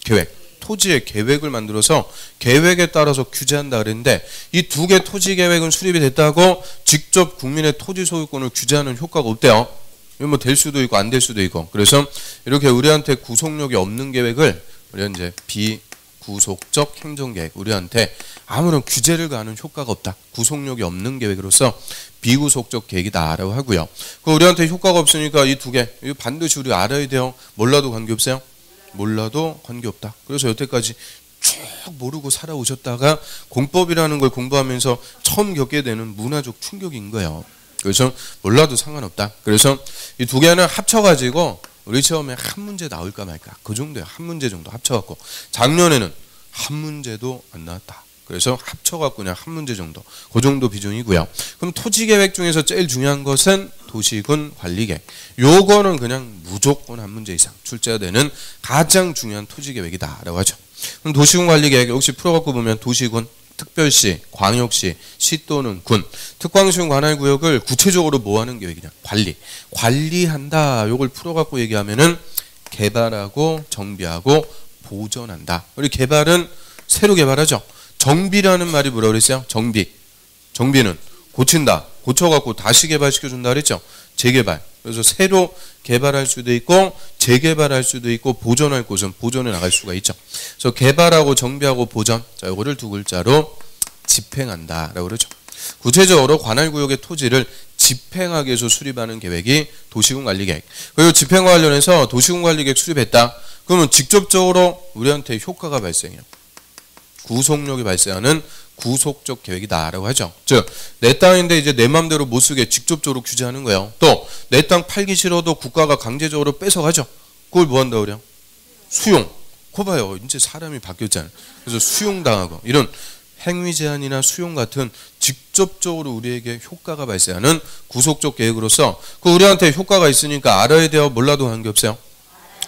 계획. 토지의 계획을 만들어서 계획에 따라서 규제한다 그랬는데 이 2개 토지 계획은 수립이 됐다고 직접 국민의 토지 소유권을 규제하는 효과가 없대요. 이거 뭐 될 수도 있고 안 될 수도 있고. 그래서 이렇게 우리한테 구속력이 없는 계획을 우리가 이제 비구속적 행정계획 우리한테 아무런 규제를 가하는 효과가 없다. 구속력이 없는 계획으로서 비구속적 계획이다라고 하고요. 그 우리한테 효과가 없으니까 이 2개 이거 반드시 우리가 알아야 돼요. 몰라도 관계없어요? 몰라도 관계없다. 그래서 여태까지 쭉 모르고 살아오셨다가 공법이라는 걸 공부하면서 처음 겪게 되는 문화적 충격인 거예요. 그래서 몰라도 상관없다. 그래서 이 2개는 합쳐가지고 우리 시험에 한 문제 나올까 말까 그 정도예요. 한 문제 정도 합쳐갖고 작년에는 한 문제도 안 나왔다. 그래서 합쳐갖고 그냥 한 문제 정도 그 정도 비중이고요. 그럼 토지계획 중에서 제일 중요한 것은 도시군 관리계획. 요거는 그냥 무조건 한 문제 이상 출제가 되는 가장 중요한 토지계획이다라고 하죠. 그럼 도시군 관리계획 역시 풀어갖고 보면 도시군 특별시, 광역시, 시 또는 군 특광시군 관할구역을 구체적으로 뭐 하는 계획이냐? 관리한다. 요걸 풀어갖고 얘기하면은 개발하고 정비하고 보존한다. 우리 개발은 새로 개발하죠. 정비라는 말이 뭐라고 그랬어요? 정비는 고친다. 고쳐갖고 다시 개발시켜준다 그랬죠. 재개발. 그래서 새로 개발할 수도 있고 재개발할 수도 있고 보존할 곳은 보존해 나갈 수가 있죠. 그래서 개발하고 정비하고 보존. 자, 이거를 2글자로 집행한다라고 그러죠. 구체적으로 관할구역의 토지를 집행하기 위해서 수립하는 계획이 도시군관리계획. 그리고 집행과 관련해서 도시군관리계획 수립했다. 그러면 직접적으로 우리한테 효과가 발생해요. 구속력이 발생하는 구속적 계획이다라고 하죠. 즉, 내 땅인데 이제 내 맘대로 못 쓰게 직접적으로 규제하는 거예요. 또 내 땅 팔기 싫어도 국가가 강제적으로 뺏어가죠. 그걸 뭐 한다 그래요? 수용. 거 봐요. 이제 사람이 바뀌었잖아요. 그래서 수용당하고 이런 행위 제한이나 수용 같은 직접적으로 우리에게 효과가 발생하는 구속적 계획으로서 그 우리한테 효과가 있으니까 알아야 돼요. 몰라도 관계없어요.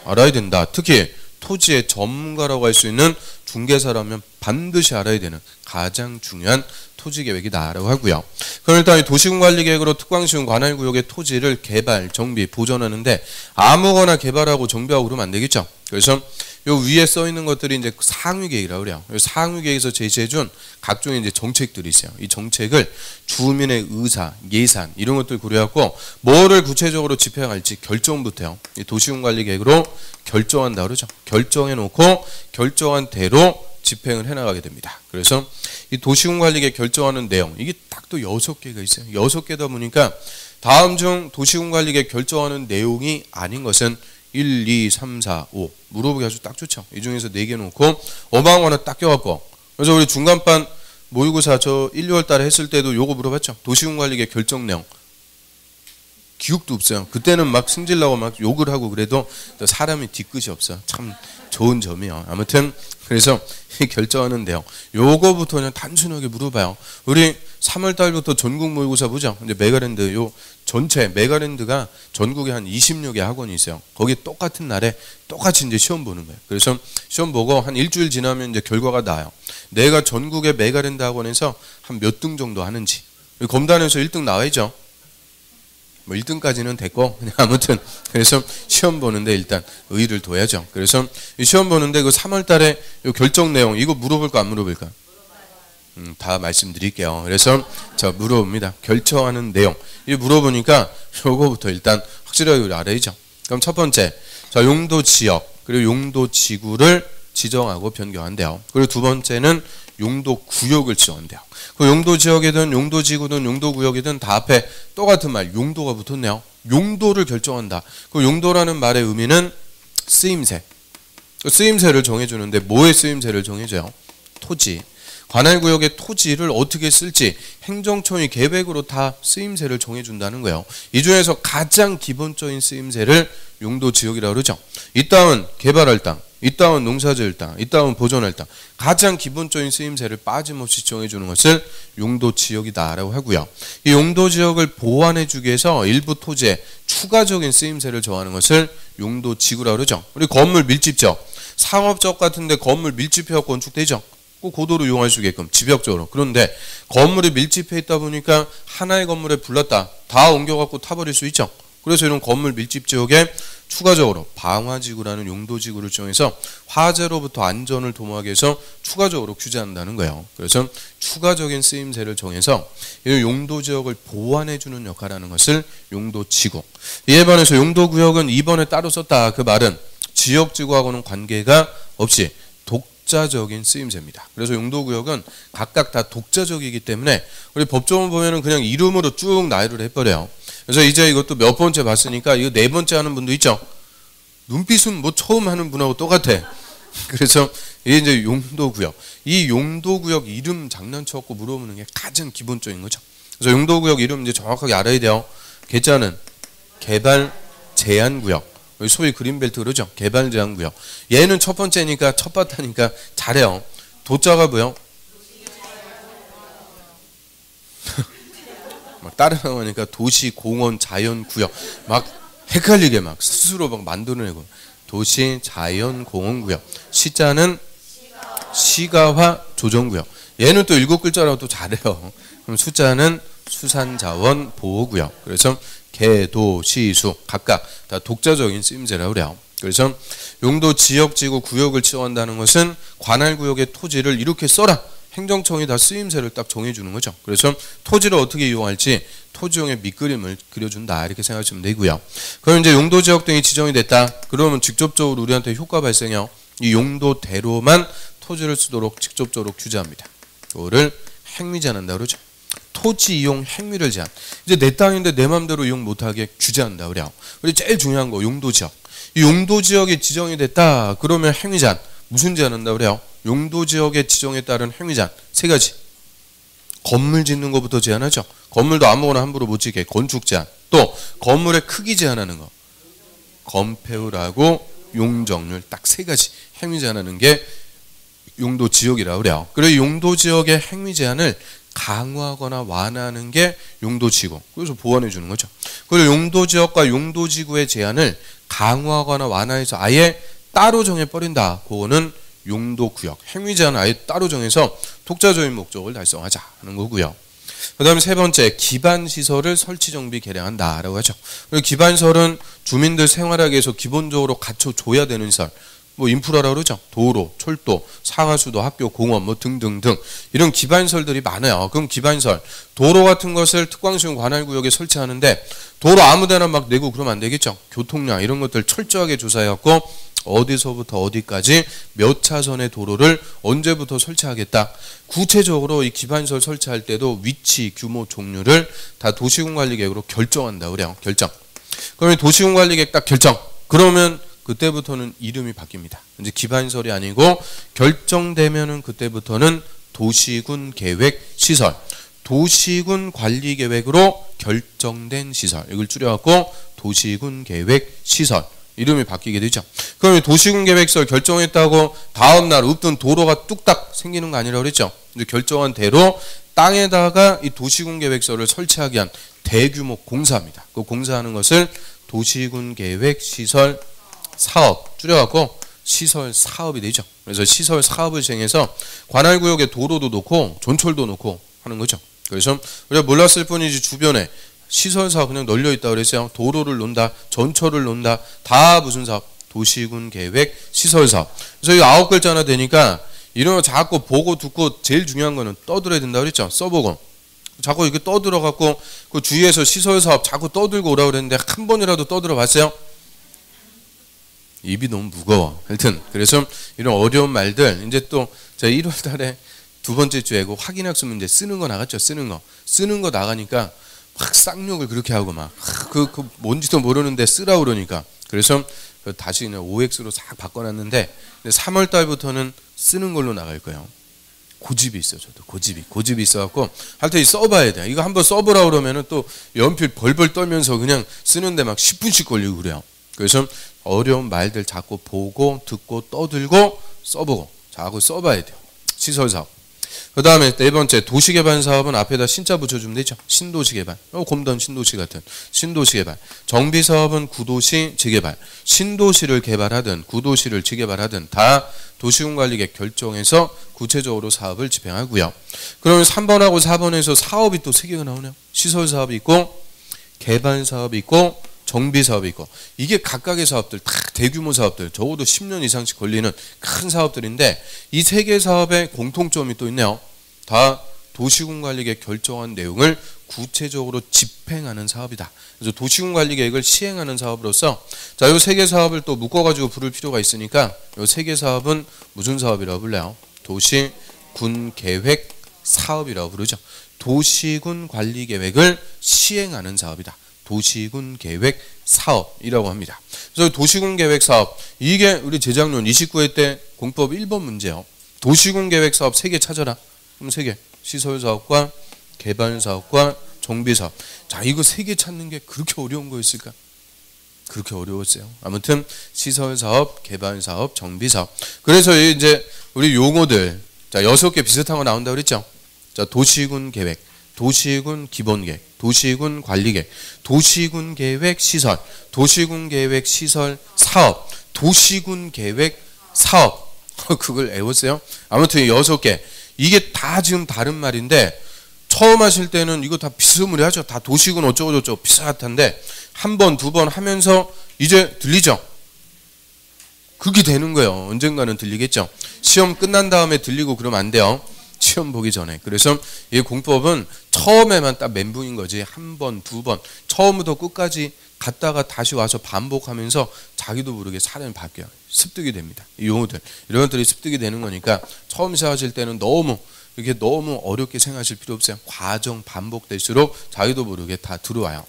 알아야 된다. 특히 토지의 전문가라고 할 수 있는 중개사라면 반드시 알아야 되는 가장 중요한 토지 계획이다라고 하고요. 그럼 일단 이 도시군관리 계획으로 특광시군 관할구역의 토지를 개발, 정비, 보존하는데 아무거나 개발하고 정비하고 그러면 안 되겠죠. 그래서 요 위에 써 있는 것들이 이제 상위 계획이라고 그래요. 상위 계획에서 제시해준 각종의 이제 정책들이 있어요. 이 정책을 주민의 의사, 예산 이런 것들 고려하고 뭐를 구체적으로 집행할지 결정부터요. 이 도시군관리 계획으로 결정한다 그러죠. 결정해 놓고 결정한 대로 집행을 해나가게 됩니다. 그래서 이 도시군관리계획 결정하는 내용 이게 딱 또 6개가 있어요. 6개다 보니까 다음 중 도시군관리계획 결정하는 내용이 아닌 것은 1, 2, 3, 4, 5 물어보기 아주 딱 좋죠. 이 중에서 4개 놓고 어마어마하나 딱 껴갖고 그래서 우리 중간반 모의고사 저 1, 2월 달에 했을 때도 요거 물어봤죠. 도시군관리계획 결정 내용 기억도 없어요. 그때는 막 승질나고 막 욕을 하고 그래도 사람이 뒤끝이 없어. 참 좋은 점이요. 아무튼 그래서 결정하는 내용 요거부터 그냥 단순하게 물어봐요. 우리 3월 달부터 전국 모의고사 보죠. 이제 메가랜드 요 전체 메가랜드가 전국에 한 20여 개 학원이 있어요. 거기 똑같은 날에 똑같이 이제 시험 보는 거예요. 그래서 시험 보고 한 일주일 지나면 이제 결과가 나와요. 내가 전국의 메가랜드 학원에서 한 몇 등 정도 하는지 검단에서 1등 나와야죠. 뭐 1등까지는 됐고 그냥 아무튼 그래서 시험 보는데 일단 의의를 둬야죠. 그래서 이 시험 보는데 그 3월 달에 요 결정 내용 이거 물어볼까 안 물어볼까? 다 말씀드릴게요. 그래서 자 물어봅니다. 결정하는 내용 이 물어보니까 요거부터 일단 확실하게 알아야죠. 그럼 첫 번째 자 용도 지역 그리고 용도 지구를 지정하고 변경한대요. 그리고 두 번째는 용도 구역을 지정한대요. 그 용도 지역이든 용도 지구든 용도 구역이든 다 앞에 똑같은 말 용도가 붙었네요. 용도를 결정한다. 그 용도라는 말의 의미는 쓰임새. 쓰임새를 정해주는데 뭐의 쓰임새를 정해줘요? 토지. 관할구역의 토지를 어떻게 쓸지 행정청이 계획으로 다 쓰임새를 정해준다는 거예요. 이 중에서 가장 기본적인 쓰임새를 용도 지역이라고 그러죠. 이 땅은 개발할 땅, 이 땅은 농사지을 땅, 이 땅은 보존할 땅. 가장 기본적인 쓰임새를 빠짐없이 정해주는 것을 용도 지역이다라고 하고요. 이 용도 지역을 보완해주기 위해서 일부 토지에 추가적인 쓰임새를 정하는 것을 용도 지구라고 그러죠. 우리 건물 밀집적, 상업적 같은데 건물 밀집해서 건축되죠. 꼭 고도로 이용할 수 있게끔 집약적으로. 그런데 건물이 밀집해 있다 보니까 하나의 건물에 불났다. 다 옮겨갖고 타버릴 수 있죠. 그래서 이런 건물 밀집 지역에 추가적으로 방화지구라는 용도지구를 정해서 화재로부터 안전을 도모하기 위해서 추가적으로 규제한다는 거예요. 그래서 추가적인 쓰임새를 정해서 이 용도지역을 보완해주는 역할을 하는 것을 용도지구. 이에 반해서 용도구역은 2번에 따로 썼다. 그 말은 지역지구하고는 관계가 없이 독자적인 쓰임새입니다. 그래서 용도구역은 각각 다 독자적이기 때문에 우리 법조문 보면은 그냥 이름으로 쭉 나열을 해버려요. 그래서 이제 이것도 몇 번째 봤으니까 이거 4번째 하는 분도 있죠. 눈빛은 뭐 처음 하는 분하고 똑같아. 그래서 이게 이제 용도구역. 이 용도구역 이름 장난쳐갖고 물어보는 게 가장 기본적인 거죠. 그래서 용도구역 이름 이제 정확하게 알아야 돼요. 개자는 개발 제한구역. 소위 그린벨트 그러죠. 개발 제한구역. 얘는 첫 번째니까 첫 바타니까 잘해요. 도자가 뭐요? 막 따라하니까 도시, 공원, 자연, 구역 막 헷갈리게 막 스스로 막 만들어내고 도시, 자연, 공원, 구역. 시자는 시가화 조정구역. 얘는 또 7글자라고 또 잘해요. 그럼 숫자는 수산자원 보호구역. 그래서 개, 도, 시, 수 각각 다 독자적인 쓰임새라고 그래요. 그래서 용도 지역, 지구, 구역을 지정한다는 것은 관할구역의 토지를 이렇게 써라. 행정청이 다 쓰임새를 딱 정해주는 거죠. 그래서 토지를 어떻게 이용할지 토지용의 밑그림을 그려준다 이렇게 생각하시면 되고요. 그럼 이제 용도지역 등이 지정이 됐다. 그러면 직접적으로 우리한테 효과 발생해요. 이 용도대로만 토지를 쓰도록 직접적으로 규제합니다. 그거를 행위 제한한다 그러죠. 토지 이용 행위를 제한. 이제 내 땅인데 내 맘대로 이용 못하게 규제한다 그래요. 우리 제일 중요한 거 용도지역. 이 용도지역이 지정이 됐다. 그러면 행위 제한. 무슨 제한한다 그래요? 용도지역의 지정에 따른 행위 제한 3가지. 건물 짓는 것부터 제한하죠. 건물도 아무거나 함부로 못 짓게 건축 제한. 또 건물의 크기 제한하는 거. 건폐율하고 용적률 딱 세 가지 행위 제한하는 게 용도 지역이라고 그래요. 그리고 용도 지역의 행위 제한을 강화하거나 완화하는 게 용도지구. 그래서 보완해 주는 거죠. 그리고 용도지역과 용도지구의 제한을 강화하거나 완화해서 아예 따로 정해버린다. 그거는 용도구역. 행위 제한을 아예 따로 정해서 독자적인 목적을 달성하자 하는 거고요. 그 다음에 세 번째, 기반시설을 설치, 정비, 개량한다 라고 하죠. 그리고 기반시설은 주민들 생활하기 위해서 기본적으로 갖춰줘야 되는 시설. 뭐 인프라라고 그러죠. 도로, 철도, 상하수도, 학교, 공원 뭐 등등등 이런 기반시설들이 많아요. 그럼 기반시설, 도로 같은 것을 특광시군 관할구역에 설치하는데 도로 아무데나 막 내고 그러면 안 되겠죠. 교통량 이런 것들 철저하게 조사해갖고 어디서부터 어디까지 몇 차선의 도로를 언제부터 설치하겠다. 구체적으로 이 기반시설 설치할 때도 위치, 규모, 종류를 다 도시군관리계획으로 결정한다 그래요. 결정. 그러면 도시군관리계획 딱 결정. 그러면 그때부터는 이름이 바뀝니다. 이제 기반시설이 아니고 결정되면은 그때부터는 도시군 계획 시설, 도시군 관리 계획으로 결정된 시설. 이걸 줄여갖고 도시군 계획 시설. 이름이 바뀌게 되죠. 그러면 도시군 계획시설 결정했다고 다음 날 없던 도로가 뚝딱 생기는 거 아니라고 그랬죠. 이제 결정한 대로 땅에다가 이 도시군 계획시설을 설치하기 위한 대규모 공사입니다. 그 공사하는 것을 도시군 계획 시설 사업 줄여갖고 시설 사업이 되죠. 그래서 시설 사업을 시행해서 관할구역에 도로도 놓고 전철도 놓고 하는 거죠. 그래서 우리가 몰랐을 뿐이지 주변에 시설 사업 그냥 널려 있다 그랬어요. 도로를 논다, 전철을 논다, 다 무슨 사업? 도시군 계획 시설 사업. 그래서 이 9글자나 되니까 이런 거 자꾸 보고 듣고 제일 중요한 거는 떠들어야 된다 그랬죠. 써보고. 자꾸 이렇게 떠들어갖고 그 주위에서 시설 사업 자꾸 떠들고 오라 그랬는데 한 번이라도 떠들어 봤어요? 입이 너무 무거워. 하여튼 그래서 이런 어려운 말들 이제 또 제가 1월 달에 두 번째 주에 그 확인학습 문제 쓰는 거 나갔죠. 쓰는 거 나가니까 막 쌍욕을 그렇게 하고 막 그 뭔지도 모르는데 쓰라고 그러니까 그래서 다시 그냥 OX로 싹 바꿔놨는데 3월 달부터는 쓰는 걸로 나갈 거예요. 고집이 있어. 저도 고집이 있어갖고 하여튼 써봐야 돼. 이거 한번 써보라 그러면은 또 연필 벌벌 떨면서 그냥 쓰는데 막 10분씩 걸리고 그래요. 그래서 어려운 말들 자꾸 보고 듣고 떠들고 써보고 자꾸 써봐야 돼요. 시설사업. 그 다음에 네 번째, 도시개발 사업은 앞에다 신자 붙여주면 되죠. 신도시개발. 곰던 신도시 같은 신도시개발. 정비사업은 구도시 재개발. 신도시를 개발하든 구도시를 재개발하든 다 도시군관리계획 결정해서 구체적으로 사업을 집행하고요. 그러면 3번하고 4번에서 사업이 또 3개가 나오네요. 시설사업이 있고 개발사업이 있고 정비사업이 있고 이게 각각의 사업들 다 대규모 사업들 적어도 10년 이상씩 걸리는 큰 사업들인데 이 3개 사업의 공통점이 또 있네요. 다 도시군관리계획 결정한 내용을 구체적으로 집행하는 사업이다. 그래서 도시군관리계획을 시행하는 사업으로서 자, 이 3개 사업을 또 묶어가지고 부를 필요가 있으니까 이 3개 사업은 무슨 사업이라고 불러요? 도시군계획 사업이라고 부르죠. 도시군관리계획을 시행하는 사업이다. 도시군 계획 사업이라고 합니다. 그래서 도시군 계획 사업 이게 우리 재작년 29회 때 공법 1번 문제요. 도시군 계획 사업 3개 찾아라. 그럼 3개. 시설 사업과 개발 사업과 정비 사업. 자, 이거 3개 찾는 게 그렇게 어려운 거였을까? 그렇게 어려웠어요. 아무튼 시설 사업, 개발 사업, 정비 사업. 그래서 이제 우리 용어들 자, 6개 비슷한 거 나온다고 그랬죠. 자, 도시군 계획, 도시군 기본계획, 도시군 관리계획, 도시군 계획 시설, 도시군 계획 시설 사업, 도시군 계획 사업. 그걸 외웠어요? 아무튼 6개. 이게 다 지금 다른 말인데 처음 하실 때는 이거 다 비스무리하죠. 다 도시군 어쩌고저쩌고 비슷한데 한 번, 두 번 하면서 이제 들리죠? 그게 되는 거예요. 언젠가는 들리겠죠. 시험 끝난 다음에 들리고 그러면 안 돼요. 시험 보기 전에. 그래서 이 공법은 처음에만 딱 멘붕인 거지. 한 번, 두 번 처음부터 끝까지 갔다가 다시 와서 반복하면서 자기도 모르게 사람이 바뀌어요. 습득이 됩니다. 이 용어들 이런 것들이 습득이 되는 거니까 처음 시작하실 때는 너무 어렵게 생각하실 필요 없어요. 과정 반복될수록 자기도 모르게 다 들어와요.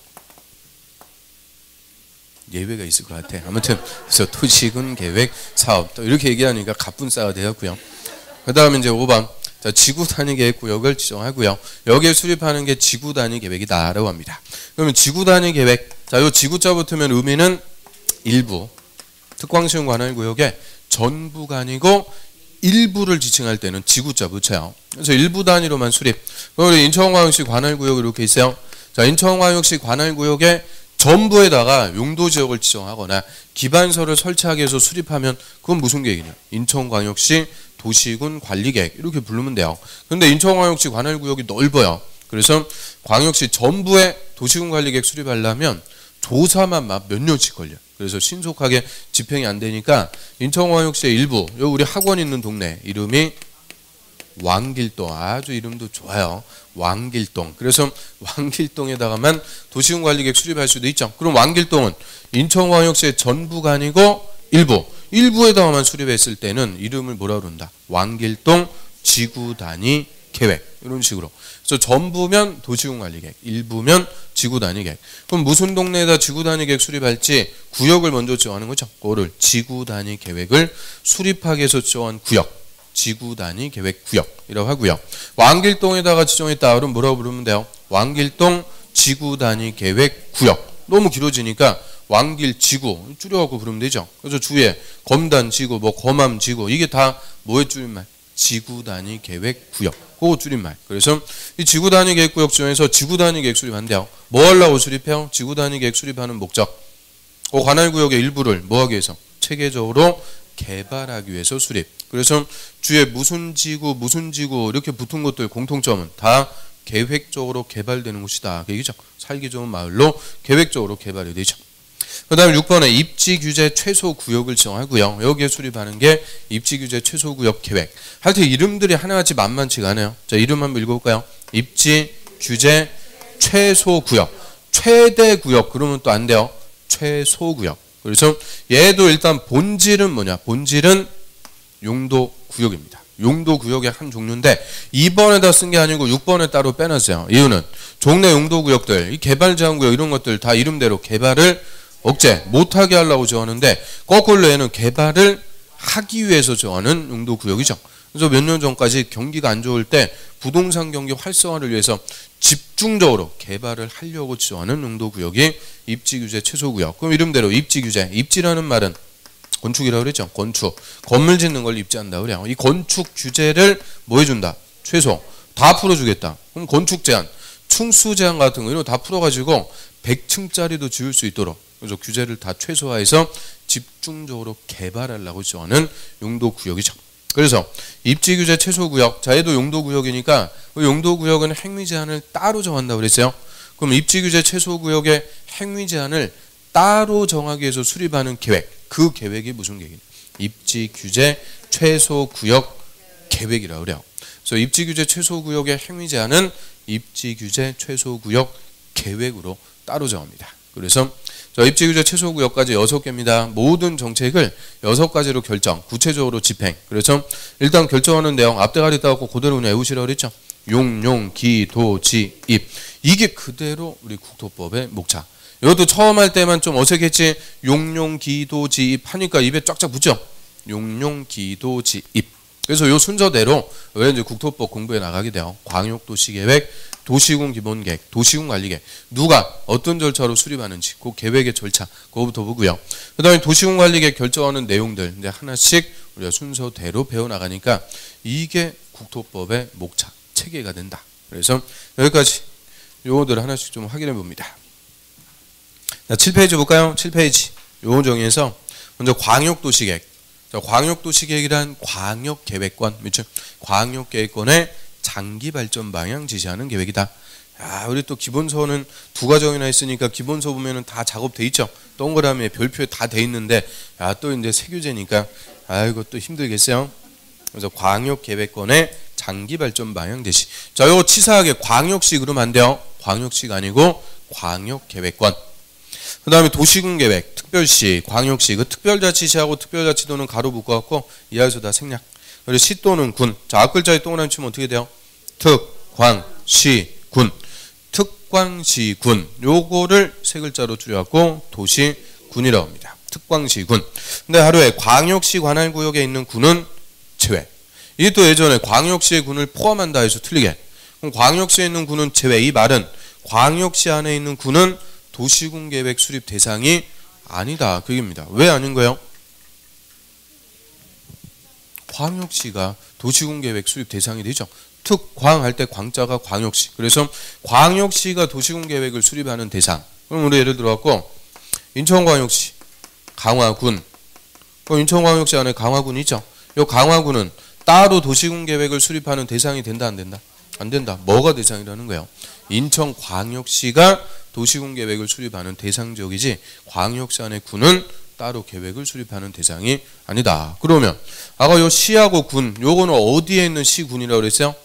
예외가 있을 것 같아. 아무튼 그래서 도시군 계획 사업 또 이렇게 얘기하니까 갑분싸가 되었고요. 그 다음에 이제 5번 자, 지구 단위 계획 구역을 지정하고요. 여기에 수립하는 게 지구 단위 계획이다라고 합니다. 그러면 지구 단위 계획, 자, 요 지구자 붙으면 의미는 일부, 특광시흥 관할 구역의 전부가 아니고 일부를 지칭할 때는 지구자 붙여요. 그래서 일부 단위로만 수립. 그럼 우리 인천광역시 관할 구역이 이렇게 있어요. 자, 인천광역시 관할 구역의 전부에다가 용도 지역을 지정하거나 기반서를 설치하기 위해서 수립하면 그건 무슨 계획이냐? 인천광역시 도시군 관리계획 이렇게 부르면 돼요. 그런데 인천광역시 관할구역이 넓어요. 그래서 광역시 전부의 도시군 관리계획 수립하려면 조사만 막 몇 년씩 걸려. 그래서 신속하게 집행이 안 되니까 인천광역시의 일부, 여기 우리 학원 있는 동네 이름이 왕길동, 아주 이름도 좋아요. 왕길동. 그래서 왕길동에다가만 도시군 관리계획 수립할 수도 있죠. 그럼 왕길동은 인천광역시의 전부가 아니고 일부에다가만 수립했을 때는 이름을 뭐라 그런다? 왕길동 지구 단위 계획. 이런 식으로. 그래서 전부면 도시군 관리계획, 일부면 지구 단위 계획. 그럼 무슨 동네에다 지구 단위 계획 수립할지 구역을 먼저 지정하는 거죠. 그거를 지구 단위 계획을 수립하기 위해서 지정한 구역, 지구 단위 계획 구역이라고 하고요. 왕길동에다가 지정했다. 그럼 뭐라고 부르면 돼요? 왕길동 지구 단위 계획 구역. 너무 길어지니까 왕길지구 줄여갖고 부르면 되죠. 그래서 주에 검단지구, 뭐 검암지구 이게 다 뭐의 줄임말? 지구단위 계획 구역. 그거 줄임말. 그래서 이 지구단위 계획 구역 중에서 지구단위 계획 수립한대요. 뭐 하려고 수립해요? 지구단위 계획 수립하는 목적. 그 관할구역의 일부를 뭐 하기 위해서? 체계적으로 개발하기 위해서 수립. 그래서 주에 무슨 지구 이렇게 붙은 것들 공통점은 다 계획적으로 개발되는 곳이다. 그 얘기죠. 살기 좋은 마을로 계획적으로 개발이 되죠. 그 다음에 6번에 입지규제 최소구역을 지정하고요. 여기에 수립하는 게 입지규제 최소구역 계획. 하여튼 이름들이 하나같이 만만치가 않아요. 자, 이름 한번 읽어볼까요? 입지규제 최소구역. 최대구역 그러면 또 안 돼요. 최소구역. 그래서 얘도 일단 본질은 뭐냐? 본질은 용도구역입니다. 용도구역의 한 종류인데 2번에다 쓴 게 아니고 6번에 따로 빼놨어요. 이유는 종래 용도구역들, 이 개발제한구역 이런 것들 다 이름대로 개발을 억제 못하게 하려고 정하는데 거꾸로 얘는 개발을 하기 위해서 정하는 용도구역이죠. 그래서 몇 년 전까지 경기가 안 좋을 때 부동산 경기 활성화를 위해서 집중적으로 개발을 하려고 지정하는 용도구역이 입지규제 최소구역. 그럼 이름대로 입지규제, 입지라는 말은 건축이라고 그랬죠. 건축, 건물 짓는 걸 입지한다 그래요. 이 건축 규제를 뭐 해준다? 최소 다 풀어주겠다. 그럼 건축 제한, 층수 제한 같은 거 이런 거 다 풀어가지고 100층짜리도 지을 수 있도록 그래서 규제를 다 최소화해서 집중적으로 개발하려고 지정하는 용도구역이죠. 그래서 입지규제 최소구역, 자 얘도 용도구역이니까 그 용도구역은 행위제한을 따로 정한다고 그랬어요. 그럼 입지규제 최소구역의 행위제한을 따로 정하기 위해서 수립하는 계획, 그 계획이 무슨 계획이냐? 입지규제 최소구역 계획이라고 그래요. 그래서 입지규제 최소구역의 행위제한은 입지규제 최소구역 계획으로 따로 정합니다. 그래서 입지규제 최소구역까지 6개입니다. 모든 정책을 6가지로 결정, 구체적으로 집행. 그래서 일단 결정하는 내용 앞대가리 따갖고 그대로 그냥 외우시라고 그랬죠. 용, 기, 도, 지, 입. 이게 그대로 우리 국토법의 목차. 이것도 처음 할 때만 좀 어색했지. 용, 기, 도, 지, 입 하니까 입에 쫙쫙 붙죠. 용, 기, 도, 지, 입. 그래서 이 순서대로 왜 이제 국토법 공부에 나가게 돼요. 광역도시계획, 도시군 기본계획, 도시군 관리계획. 누가 어떤 절차로 수립하는지 그 계획의 절차 그거부터 보고요. 그다음에 도시군 관리계획 결정하는 내용들 이제 하나씩 우리가 순서대로 배워 나가니까 이게 국토법의 목차 체계가 된다. 그래서 여기까지 요거들 하나씩 좀 확인해 봅니다. 자, 7페이지 볼까요? 7페이지. 요 정의에서 먼저 광역도시계획. 자, 광역도시계획이란 광역계획권, 그렇죠? 광역계획권의 장기 발전 방향 지시하는 계획이다. 야, 우리 또 기본서는 두 과정이나 있으니까 기본서 보면은 다 작업돼 있죠. 동그라미에 별표에 다 돼 있는데, 야, 또 이제 세교재니까, 아이고 또 힘들겠어요. 그래서 광역계획권의 장기 발전 방향 제시. 자, 이거 치사하게 광역시 그러면 안 돼요. 광역시가 아니고 광역계획권. 그 다음에 도시군계획, 특별시, 광역시, 그 특별자치시하고 특별자치도는 가로 묶어갖고 이하에서 다 생략. 그리고 시 또는 군. 자, 앞글자에 동그라미 치면 어떻게 돼요? 특, 광, 시, 군. 특광시, 군. 요거를 세 글자로 줄여갖고 도시, 군이라고 합니다. 특광시, 군. 근데 하루에 광역시 관할구역에 있는 군은 제외. 이게 또 예전에 광역시의 군을 포함한다 해서 틀리게. 그럼 광역시에 있는 군은 제외. 이 말은 광역시 안에 있는 군은 도시군 계획 수립 대상이 아니다. 그 얘기입니다. 왜 아닌 거예요? 광역시가 도시군 계획 수립 대상이 되죠. 특광 할 때 광자가 광역시. 그래서 광역시가 도시군 계획을 수립하는 대상. 그럼 우리 예를 들어 갖고 인천광역시, 강화군. 인천광역시 안에 강화군이 있죠. 이 강화군은 따로 도시군 계획을 수립하는 대상이 된다, 안 된다? 안 된다. 뭐가 대상이라는 거예요? 인천광역시가 도시군 계획을 수립하는 대상 지역이지 광역시 안에 군은 따로 계획을 수립하는 대상이 아니다. 그러면 아까 요 시하고 군, 요거는 어디에 있는 시군이라고 그랬어요?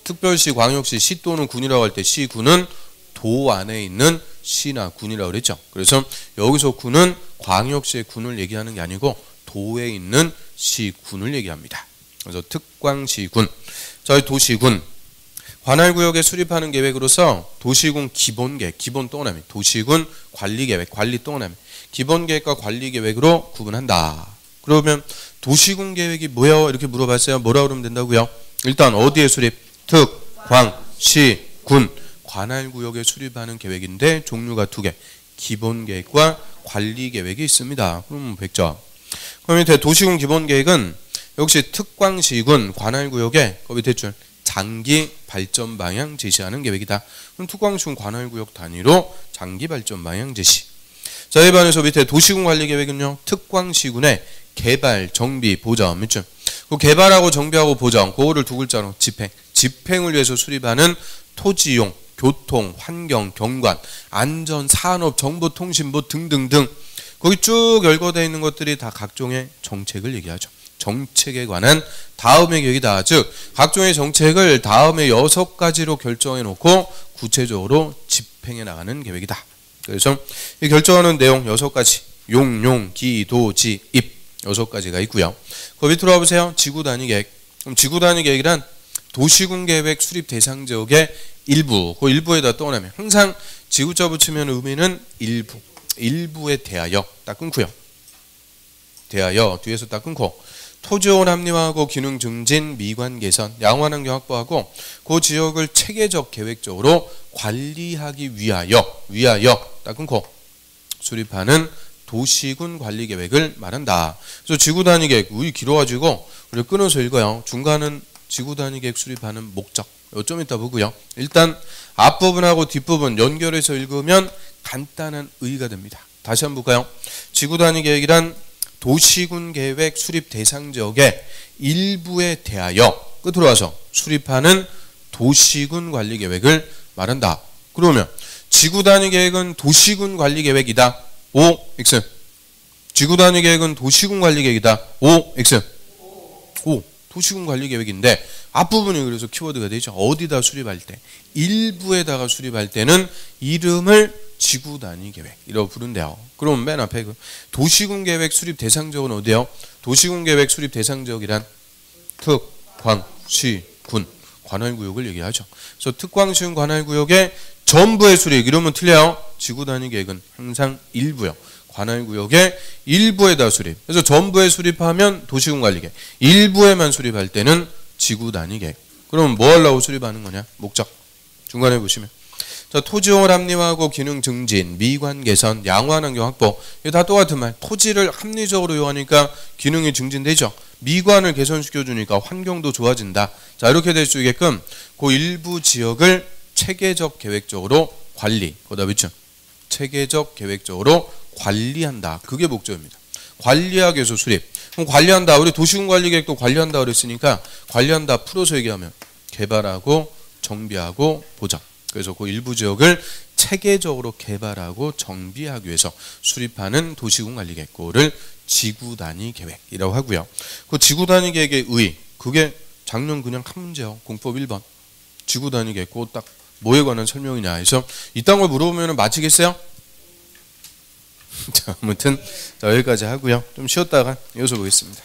특별시, 광역시, 시 또는 군이라고 할 때 시군은 도 안에 있는 시나 군이라고 그랬죠. 그래서 여기서 군은 광역시의 군을 얘기하는 게 아니고 도에 있는 시군을 얘기합니다. 그래서 특광시군. 저희 도시군. 관할구역에 수립하는 계획으로서 도시군 기본계획, 기본 동그라미, 도시군 관리계획, 관리 동그라미, 기본계획과 관리계획으로 구분한다. 그러면 도시군 계획이 뭐예요? 이렇게 물어봤어요. 뭐라고 그러면 된다고요? 일단 어디에 수립? 특, 광, 시, 군. 관할구역에 수립하는 계획인데 종류가 두 개. 기본계획과 관리계획이 있습니다. 그럼 100점. 그럼 밑에 도시군 기본계획은 역시 특광시군 관할구역에 그 밑에 줄 장기 발전 방향 제시하는 계획이다. 그럼 특광시군 관할구역 단위로 장기 발전 방향 제시. 자, 일반에서 밑에 도시군 관리 계획은요. 특광시군의 개발, 정비, 보정 몇 줄. 그 개발하고 정비하고 보정 그거를 두 글자로 집행. 집행을 위해서 수립하는 토지용, 교통, 환경, 경관, 안전, 산업, 정보통신부 등등등 거기 쭉 열거되어 있는 것들이 다 각종의 정책을 얘기하죠. 정책에 관한 다음의 계획이다. 즉 각종의 정책을 다음에 6가지로 결정해 놓고 구체적으로 집행해 나가는 계획이다. 그래서 이 결정하는 내용 6가지. 용, 기, 도, 지, 입 6가지가 있고요. 그 밑으로 와보세요. 지구단위 계획. 그럼 지구단위 계획이란 도시군 계획 수립 대상 지역의 일부. 그 일부에다 떠나면 항상 지구자 붙이면 의미는 일부. 일부에 대하여 딱 끊고요. 대하여 뒤에서 딱 끊고 토지원 합리화하고 기능 증진, 미관 개선, 양호환경 확보하고 그 지역을 체계적 계획적으로 관리하기 위하여 딱 끊고 수립하는 도시군 관리 계획을 말한다. 그래서 지구 단위 계획 우리 길어가지고 우리 끊어서 읽어요. 중간은 지구 단위 계획 수립하는 목적. 좀 이따 보고요. 일단 앞부분하고 뒷부분 연결해서 읽으면 간단한 의의가 됩니다. 다시 한번 볼까요? 지구 단위 계획이란 도시군 계획 수립 대상 지역의 일부에 대하여 끝으로 와서 수립하는 도시군 관리 계획을 말한다. 그러면 지구 단위 계획은 도시군 관리 계획이다. OX. 지구 단위 계획은 도시군 관리 계획이다. OX. O. 도시군 관리 계획인데 앞부분이 그래서 키워드가 되죠. 어디다 수립할 때? 일부에다가 수립할 때는 이름을 지구 단위 계획이라고 부른대요. 그럼 맨 앞에 그 도시군 계획 수립 대상 지역은 어디요? 도시군 계획 수립 대상 지역이란 특, 광, 시, 군 관할구역을 얘기하죠. 그래서 특광시군 관할구역의 전부의 수립 이러면 틀려요. 지구 단위 계획은 항상 일부요. 관할구역의 일부에다 수립. 그래서 전부에 수립하면 도시군 관리 계획. 일부에만 수립할 때는 지구 단위 계획. 그럼 뭐 하려고 수립하는 거냐? 목적. 중간에 보시면 자, 토지용을 합리화하고 기능 증진, 미관 개선, 양호한 환경 확보. 이거 다 똑같은 말. 토지를 합리적으로 이용하니까 기능이 증진되죠. 미관을 개선시켜주니까 환경도 좋아진다. 자, 이렇게 될 수 있게끔 그 일부 지역을 체계적 계획적으로 관리. 거기다 밑줄. 체계적 계획적으로 관리한다. 그게 목적입니다. 관리하기 위해서 수립. 그럼 관리한다. 우리 도시군 관리 계획도 관리한다 그랬으니까 관리한다 풀어서 얘기하면 개발하고 정비하고 보장. 그래서 그 일부 지역을 체계적으로 개발하고 정비하기 위해서 수립하는 도시군 관리 계획을 지구 단위 계획이라고 하고요. 그 지구 단위 계획의 의 그게 작년 그냥 한 문제요. 공법 1번. 지구 단위 계획 딱 뭐에 관한 설명이냐 해서 이딴 걸 물어보면 맞히겠어요? 자, 아무튼 여기까지 하고요. 좀 쉬었다가 이어서 보겠습니다.